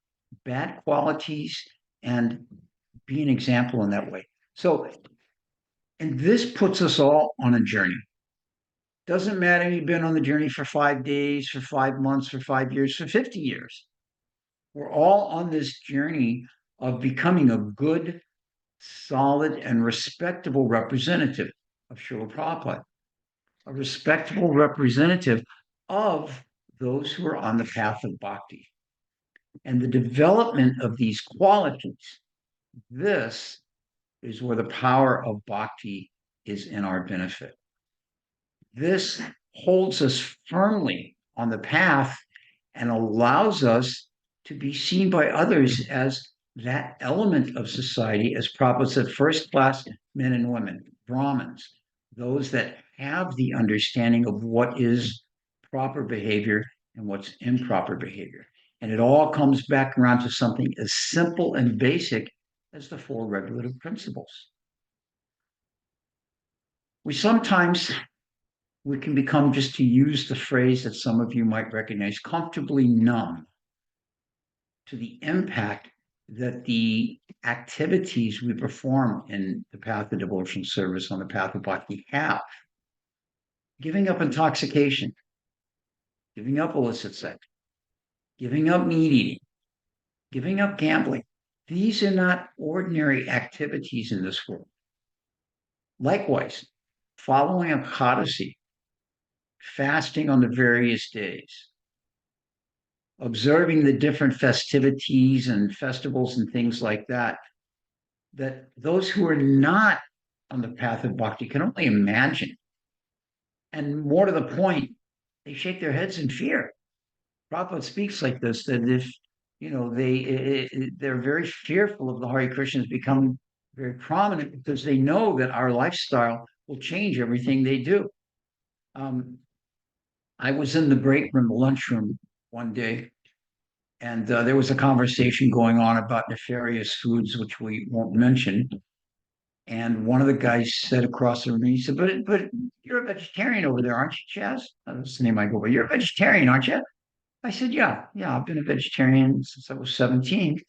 bad qualities, and be an example in that way. So, and this puts us all on a journey. Doesn't matter if you've been on the journey for 5 days, for 5 months, for 5 years, for 50 years. We're all on this journey of becoming a good, solid, and respectable representative of Srila Prabhupada, a respectable representative of those who are on the path of bhakti. And the development of these qualities, this is where the power of bhakti is in our benefit. This holds us firmly on the path and allows us to be seen by others as that element of society, as Prabhupada said, first class men and women, Brahmins, those that have the understanding of what is proper behavior and what's improper behavior. And it all comes back around to something as simple and basic as the four regulative principles. We can become, just to use the phrase that some of you might recognize, comfortably numb to the impact that the activities we perform in the path of devotional service, on the path of bhakti, have. Giving up intoxication, giving up illicit sex, giving up meat eating, giving up gambling. These are not ordinary activities in this world. Likewise, following Ekadasi, fasting on the various days, observing the different festivities and festivals and things like that, that those who are not on the path of bhakti can only imagine. And more to the point, they shake their heads in fear. Prabhupada speaks like this, that if they're very fearful of the Hare Krishnas becoming very prominent, because they know that our lifestyle will change everything they do. I was in the break room, the lunchroom one day, and there was a conversation going on about nefarious foods, which we won't mention. And one of the guys said across the room, he said, but you're a vegetarian over there, aren't you, Chaz? That's the name I go by. You're a vegetarian, aren't you? I said, yeah, I've been a vegetarian since I was 17.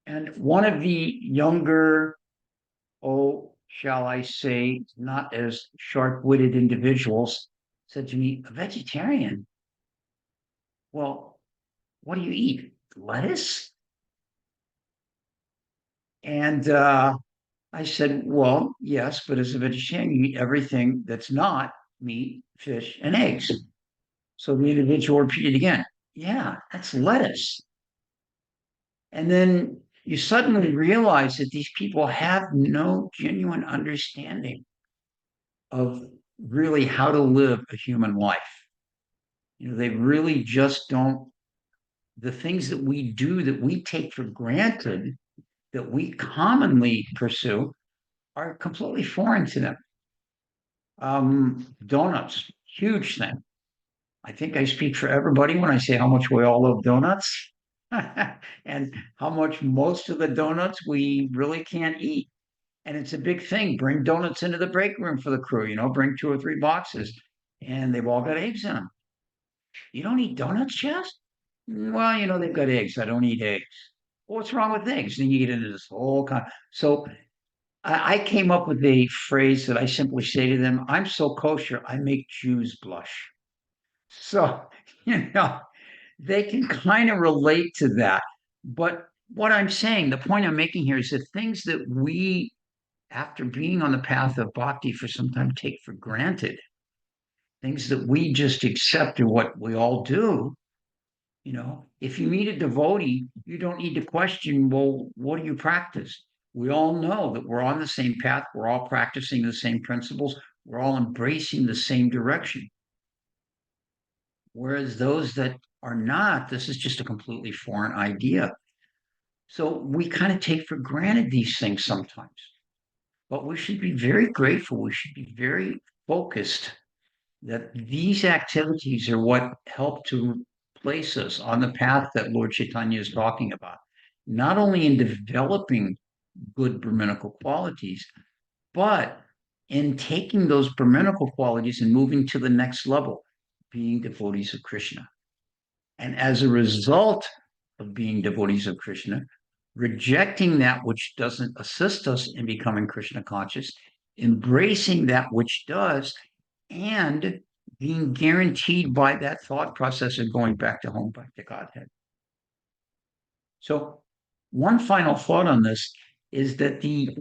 And one of the younger, shall I say, not as sharp-witted individuals said to me, "A vegetarian? Well, what do you eat? Lettuce?" And I said, "Well, yes, but as a vegetarian, you eat everything that's not meat, fish, and eggs. So the individual repeated again, yeah, that's lettuce. And then you suddenly realize that these people have no genuine understanding of really how to live a human life. They really just don't, the things that we do that we take for granted, that we commonly pursue, are completely foreign to them. Donuts, huge thing. I think I speak for everybody when I say how much we all love donuts and how much most of the donuts we really can't eat. And it's a big thing. Bring donuts into the break room for the crew, bring 2 or 3 boxes, and they've all got eggs in them. You don't eat donuts, Chess? Well, they've got eggs. I don't eat eggs. Well, what's wrong with eggs? Then you get into this whole kind. So I came up with a phrase that I simply say to them: I'm so kosher, I make Jews blush. So, you know, they can kind of relate to that. But what I'm saying, the point I'm making here is that things that we, after being on the path of bhakti for some time, take for granted, things that we just accept are what we all do. If you meet a devotee, you don't need to question, well, what do you practice? We all know that we're on the same path. We're all practicing the same principles. We're all embracing the same direction. Whereas those that are not, this is just a completely foreign idea. So we kind of take for granted these things sometimes. But we should be very grateful. We should be very focused that these activities are what help to place us on the path that Lord Chaitanya is talking about, not only in developing good Brahminical qualities, but in taking those Brahminical qualities and moving to the next level, being devotees of Krishna. And as a result of being devotees of Krishna, rejecting that which doesn't assist us in becoming Krishna conscious, embracing that which does, and being guaranteed by that thought process of going back to home, back to Godhead. So one final thought on this is that the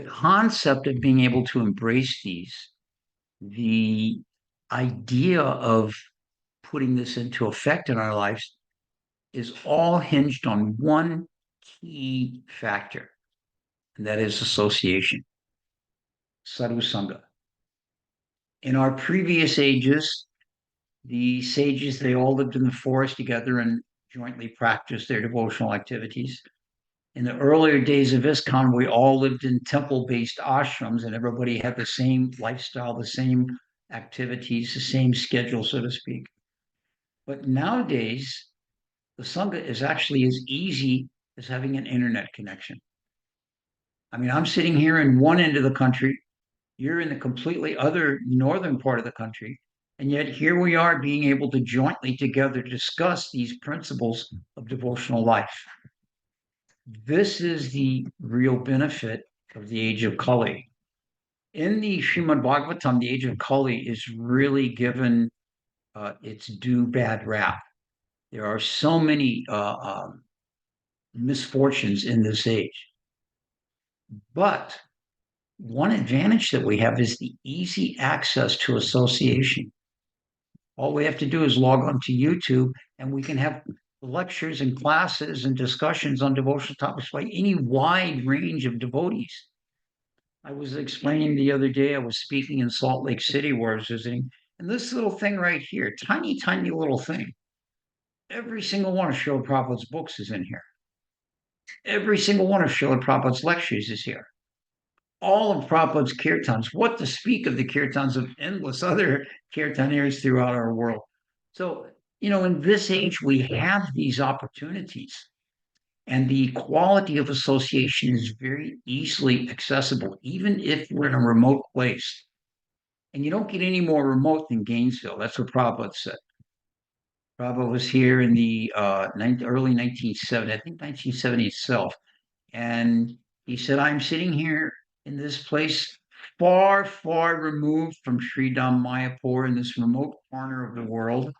concept of being able to embrace these, the idea of putting this into effect in our lives, is all hinged on one key factor, and that is association, sadhu sangha. In our previous ages, the sages, they all lived in the forest together and jointly practiced their devotional activities. In the earlier days of ISKCON, we all lived in temple-based ashrams, and everybody had the same lifestyle, the same activities, the same schedule, so to speak. But nowadays, the Sangha is actually as easy as having an internet connection. I mean, I'm sitting here in one end of the country, you're in the completely other northern part of the country, and yet here we are being able to jointly together discuss these principles of devotional life. This is the real benefit of the age of Kali. In the Srimad Bhagavatam, the age of Kali is really given its due bad rap. There are so many misfortunes in this age. But one advantage that we have is the easy access to association. All we have to do is log on to YouTube, and we can have lectures and classes and discussions on devotional topics by any wide range of devotees. I was explaining the other day, I was speaking in Salt Lake City where I was visiting, and this little thing right here, tiny, tiny little thing, every single one of Srila Prabhupada's books is in here. Every single one of Srila Prabhupada's lectures is here. All of Prabhupada's kirtans, what to speak of the kirtans of endless other kirtaniers throughout our world. So, in this age, we have these opportunities, and the quality of association is very easily accessible, even if we're in a remote place. And you don't get any more remote than Gainesville. That's what Prabhupada said. Prabhupada was here in the early 1970s, I think 1970 itself. And he said, I'm sitting here in this place far, far removed from Sridham Mayapur in this remote corner of the world.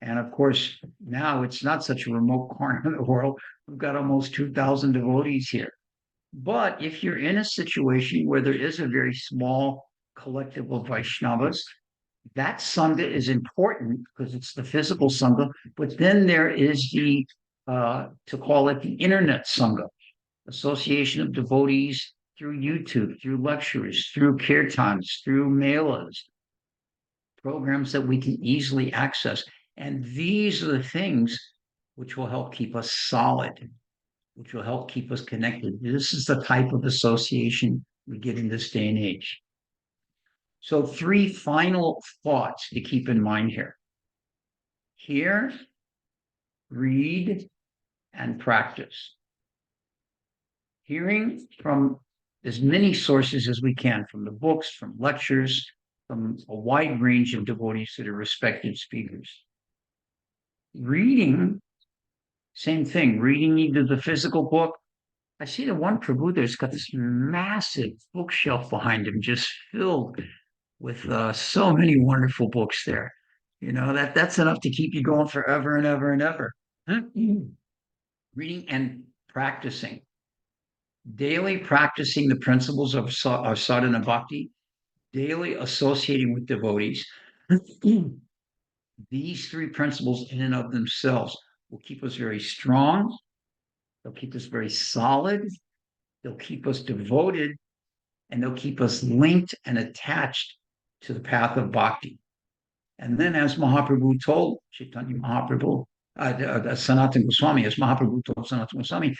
And of course, now it's not such a remote corner of the world. We've got almost 2,000 devotees here. But if you're in a situation where there is a very small collective of Vaishnavas. That Sangha is important because it's the physical Sangha, but then there is the, to call it the internet Sangha, association of devotees through YouTube, through lectures, through kirtans, through melas, programs that we can easily access. And these are the things which will help keep us solid, which will help keep us connected. This is the type of association we get in this day and age. So, three final thoughts to keep in mind here: hear, read, and practice. Hearing from as many sources as we can, from the books, from lectures, from a wide range of devotees that are respected speakers. Reading, same thing, reading either the physical book. I see the one Prabhu there's got this massive bookshelf behind him, just filled with so many wonderful books there. That's enough to keep you going forever and ever and ever. Reading and practicing. Daily practicing the principles of sadhana bhakti, daily associating with devotees. These three principles in and of themselves will keep us very strong. They'll keep us very solid. They'll keep us devoted, and they'll keep us linked and attached to the path of bhakti. And then, as Mahaprabhu told Chaitanya Mahaprabhu, Sanatana Goswami, as Mahaprabhu told Sanatana Goswami,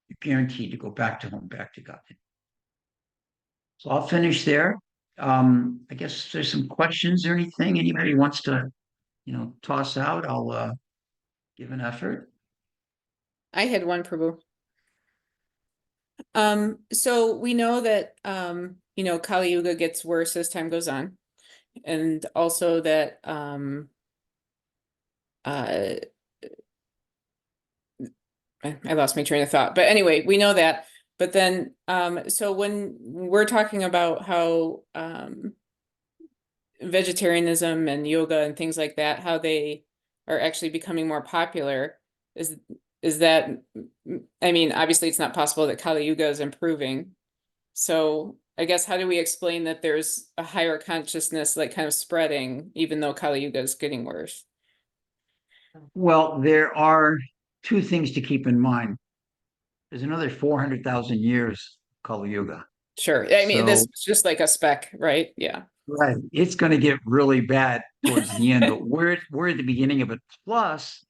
you're guaranteed to go back to home, back to God. So I'll finish there. I guess if there's some questions or anything anybody wants to, toss out, I'll give an effort. I had one, Prabhu. So we know that Kali Yuga gets worse as time goes on, and also that I lost my train of thought. But anyway, we know that. But then so when we're talking about how vegetarianism and yoga and things like that, how they are actually becoming more popular, is that, I mean, obviously it's not possible that Kali Yuga is improving. So I guess how do we explain that there's a higher consciousness like kind of spreading, even though Kali Yuga is getting worse? Well, there are two things to keep in mind. There's another 400,000 years Kali Yuga. Sure. I mean, this So, is just like a speck, right? Yeah. right, it's going to get really bad towards the end, but we're at the beginning of it. Plus,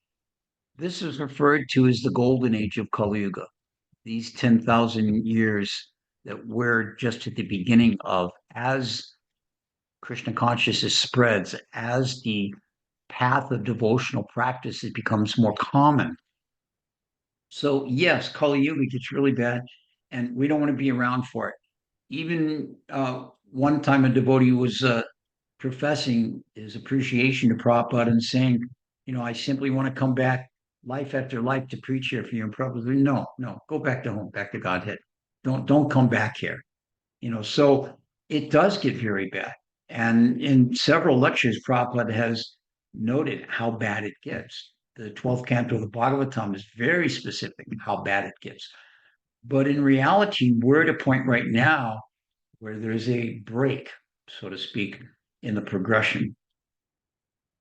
this is referred to as the golden age of Kali Yuga. These 10,000 years that we're just at the beginning of, as Krishna consciousness spreads, as the path of devotional practice it becomes more common. So yes, Kali Yuga gets really bad, and we don't want to be around for it. Even one time a devotee was professing his appreciation to Prabhupada and saying, I simply want to come back life after life to preach here for you. And Prabhupada said, no, go back to home, back to Godhead. Don't come back here. So it does get very bad. And in several lectures, Prabhupada has noted how bad it gets. The 12th canto of the Bhagavatam is very specific how bad it gets. But in reality, we're at a point right now where there's a break, so to speak, in the progression.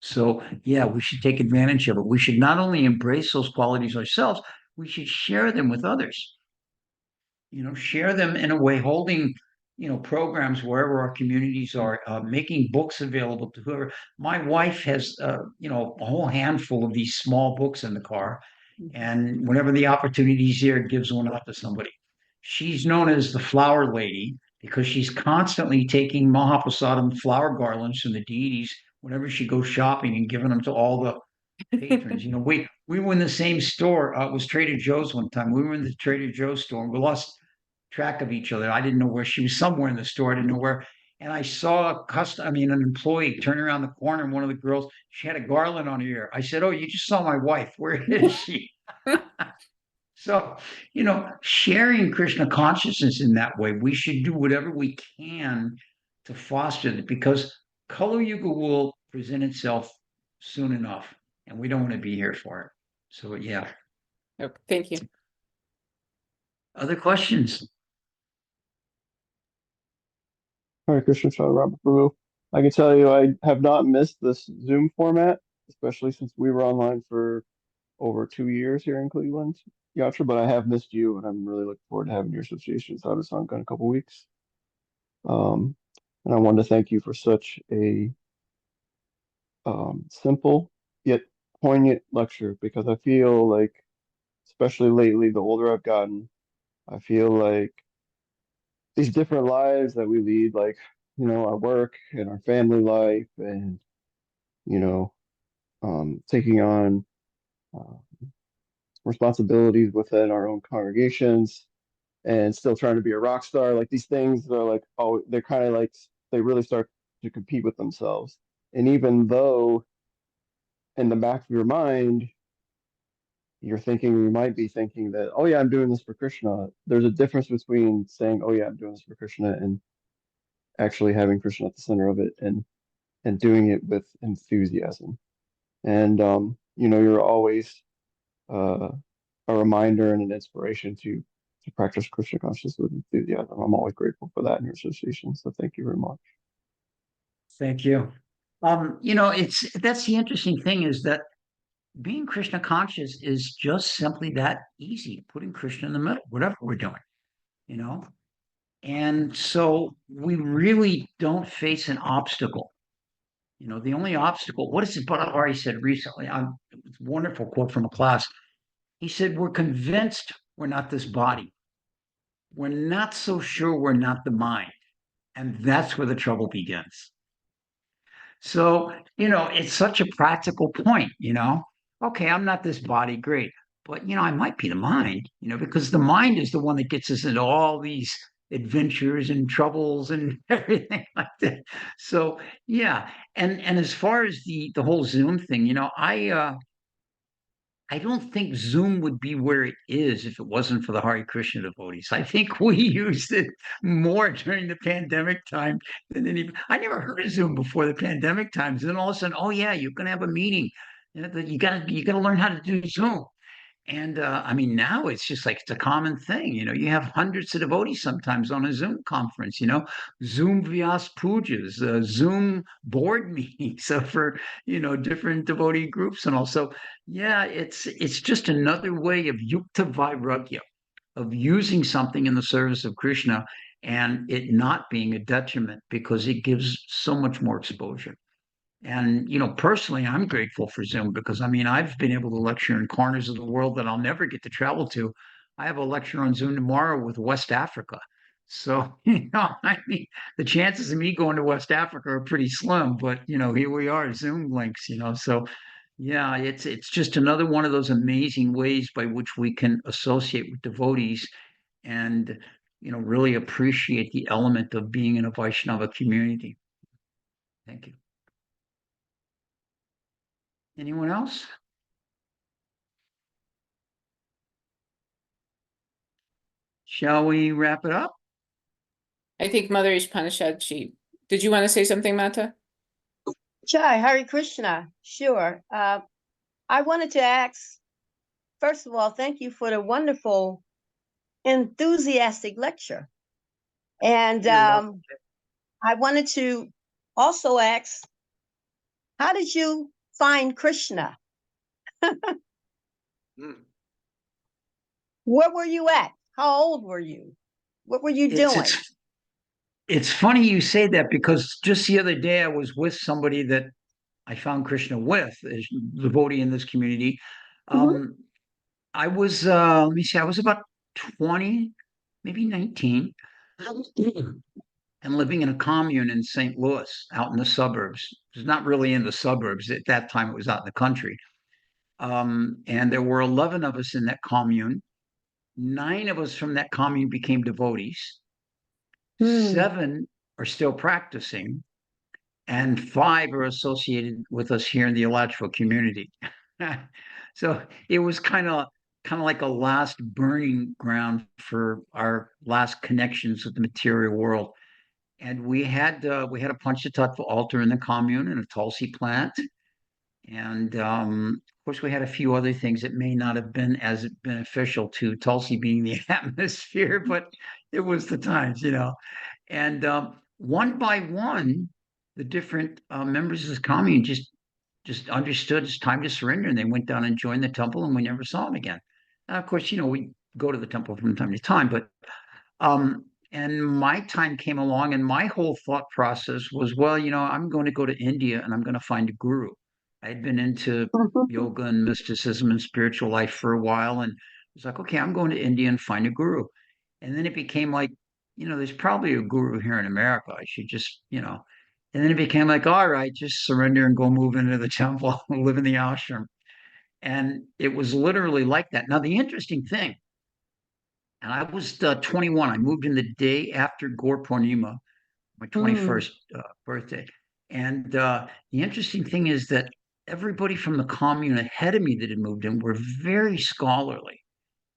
So, yeah, we should take advantage of it. We should not only embrace those qualities ourselves, we should share them with others. Share them in a way, holding, programs wherever our communities are, making books available to whoever. My wife has, a whole handful of these small books in the car. And whenever the opportunity is there, gives one out to somebody. She's known as the flower lady because she's constantly taking Mahaprasadam flower garlands from the deities whenever she goes shopping and giving them to all the patrons. We were in the same store. It was Trader Joe's one time. We were in the Trader Joe's store and we lost track of each other. I didn't know where she was, somewhere in the store. I didn't know where. And I saw an employee turn around the corner, and one of the girls, she had a garland on her ear. I said, "Oh, you just saw my wife. Where is she?" So, sharing Krishna consciousness in that way, we should do whatever we can to foster it, because Kali Yuga will present itself soon enough, and we don't want to be here for it. So, yeah. Okay, thank you. Other questions? Hare Krishna, Chaturatma das Prabhu. I can tell you I have not missed this Zoom format, especially since we were online for over 2 years here in Cleveland, Yatra, but I have missed you, and I'm really looking forward to having your association Sadhu-sangha in a couple weeks. Um, and I wanted to thank you for such a simple yet poignant lecture because I feel like, especially lately, the older I've gotten, I feel like these different lives that we lead, like, our work and our family life and, you know, taking on uh, responsibilities within our own congregations and still trying to be a rock star. Like these things are like, oh, they're kind of like, they really start to compete with themselves. And even though in the back of your mind, you're thinking, you might be thinking that, oh yeah, I'm doing this for Krishna. There's a difference between saying, oh yeah, I'm doing this for Krishna and actually having Krishna at the center of it and doing it with enthusiasm. And you're always uh, a reminder and an inspiration to practice Krishna consciousness with enthusiasm. I'm always grateful for that in your association. So thank you very much. Thank you. It's that's the interesting thing is that being Krishna conscious is just simply that easy, putting Krishna in the middle, whatever we're doing, you know? And so we really don't face an obstacle. The only obstacle, what is it Bhattacharya said recently? It's a wonderful quote from a class. He said, we're convinced we're not this body. We're not so sure we're not the mind. And that's where the trouble begins. So, it's such a practical point. Okay, I'm not this body, great. But, I might be the mind, because the mind is the one that gets us into all these adventures and troubles and everything like that. So, yeah. And as far as the whole Zoom thing, I don't think Zoom would be where it is if it wasn't for the Hare Krishna devotees. I think we used it more during the pandemic time than any. I never heard of Zoom before the pandemic times. And then all of a sudden, oh yeah, you're gonna have a meeting. You gotta learn how to do Zoom. And I mean, now it's just like it's a common thing. You have hundreds of devotees sometimes on a Zoom conference, Zoom Vyas pujas, Zoom board meetings for, different devotee groups. And also, yeah, it's just another way of yukta vairagya, of using something in the service of Krishna and it not being a detriment because it gives so much more exposure. And, personally, I'm grateful for Zoom because I mean, I've been able to lecture in corners of the world that I'll never get to travel to. I have a lecture on Zoom tomorrow with West Africa. So, I mean, the chances of me going to West Africa are pretty slim, but, here we are, Zoom links. So, yeah, it's just another one of those amazing ways by which we can associate with devotees and, really appreciate the element of being in a Vaishnava community. Thank you. Anyone else? Shall we wrap it up? I think Mother Ishpanishad, did you want to say something, Mata? Jai, Hare Krishna. Sure. I wanted to ask, first of all, thank you for the wonderful, enthusiastic lecture. And I wanted to also ask, how did you find Krishna? Where were you at? How old were you? What were you doing? It's funny you say that because just the other day I was with somebody that I found Krishna with, a devotee in this community. Mhm. I was, let me see, I was about 20, maybe 19, and living in a commune in St. Louis, out in the suburbs. It was not really in the suburbs. At that time, it was out in the country. And there were 11 of us in that commune. 9 of us from that commune became devotees. Hmm. 7 are still practicing, and 5 are associated with us here in the electrical community. So it was kind of like a last burning ground for our last connections with the material world. And we had a Panchatattva altar in the commune and a Tulsi plant. And of course, we had a few other things that may not have been as beneficial to Tulsi being the atmosphere, but it was the times. And one by one, the different members of the commune just understood it's time to surrender, and they went down and joined the temple, and we never saw them again. Now, of course, we go to the temple from time to time, but and my time came along, and my whole thought process was, well, I'm going to go to India and I'm going to find a guru. I had been into yoga and mysticism and spiritual life for a while, and it was like, okay, I'm going to India and find a guru. And then it became like, there's probably a guru here in America. I should just, and then it became like, all right, just surrender and go move into the temple, live in the ashram. And it was literally like that. Now, the interesting thing, and I was 21. I moved in the day after Gaur Purnima, my 21st birthday. And the interesting thing is that everybody from the commune ahead of me that had moved in were very scholarly.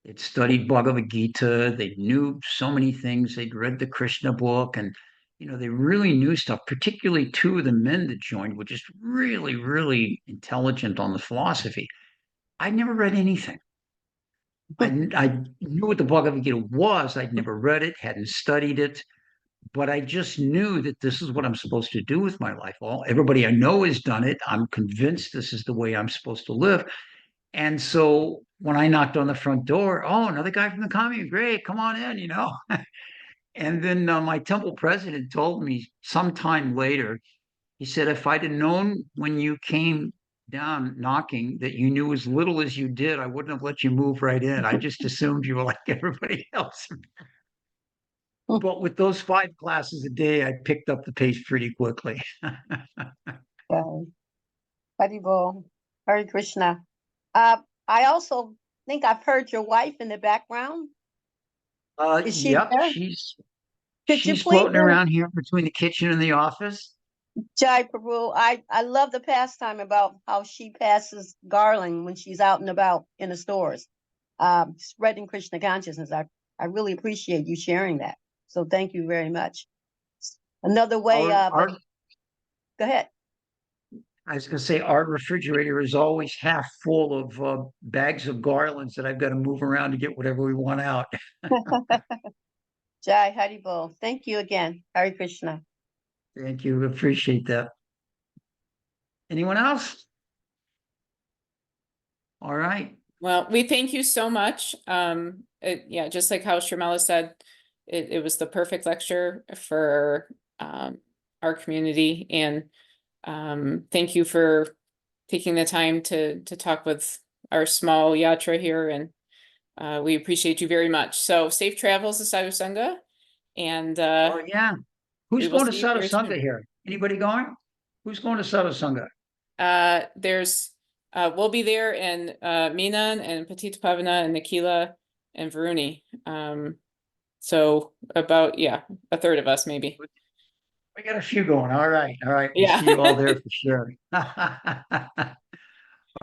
They'd studied Bhagavad Gita. They knew so many things. They'd read the Krishna book, and they really knew stuff. Particularly two of the men that joined were just really, really intelligent on the philosophy. I'd never read anything. I knew what the Bhagavad Gita was. I'd never read it, hadn't studied it, but I just knew that this is what I'm supposed to do with my life. Well, everybody I know has done it. I'm convinced this is the way I'm supposed to live. And so when I knocked on the front door, oh, another guy from the commune, great, come on in. And then my temple president told me sometime later, he said, if I'd have known when you came down knocking that you knew as little as you did, I wouldn't have let you move right in. I just assumed you were like everybody else. But with those 5 classes a day, I picked up the pace pretty quickly. Haribol, Hare Krishna. I also think I've heard your wife in the background. Is she Yep, there? Could you she's please, floating around here between the kitchen and the office. Jai Prabhu, I love the pastime about how she passes garland when she's out and about in the stores, spreading Krishna consciousness. I really appreciate you sharing that. So thank you very much. Another way, go ahead. I was going to say, our refrigerator is always half full of bags of garlands that I've got to move around to get whatever we want out. Jai Haribol. Thank you again. Hare Krishna. Thank you. Appreciate that. Anyone else? All right. Well, we thank you so much. Yeah, just like how Sharmila said, it was the perfect lecture for our community, and thank you for taking the time to talk with our small yatra here, and we appreciate you very much. So safe travels to Sadhu Sangha, and Oh, yeah. Who's we will going to see you Sadhu here Sangha soon. here? Anybody going? Who's going to Sadhu Sangha? There's we'll be there, and Minan and Petita Pavana and Nikila and Varuni. So about, yeah, a third of us maybe. We got a few going. All right. All right. We'll Yeah. see you all there for sure. All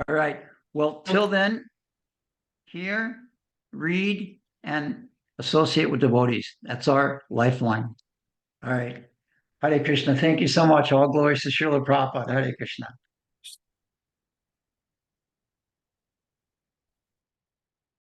right. Well, till then, hear, read, and associate with devotees. That's our lifeline. All right. Hare Krishna. Thank you so much. All glories to Srila Prabhupada. Hare Krishna.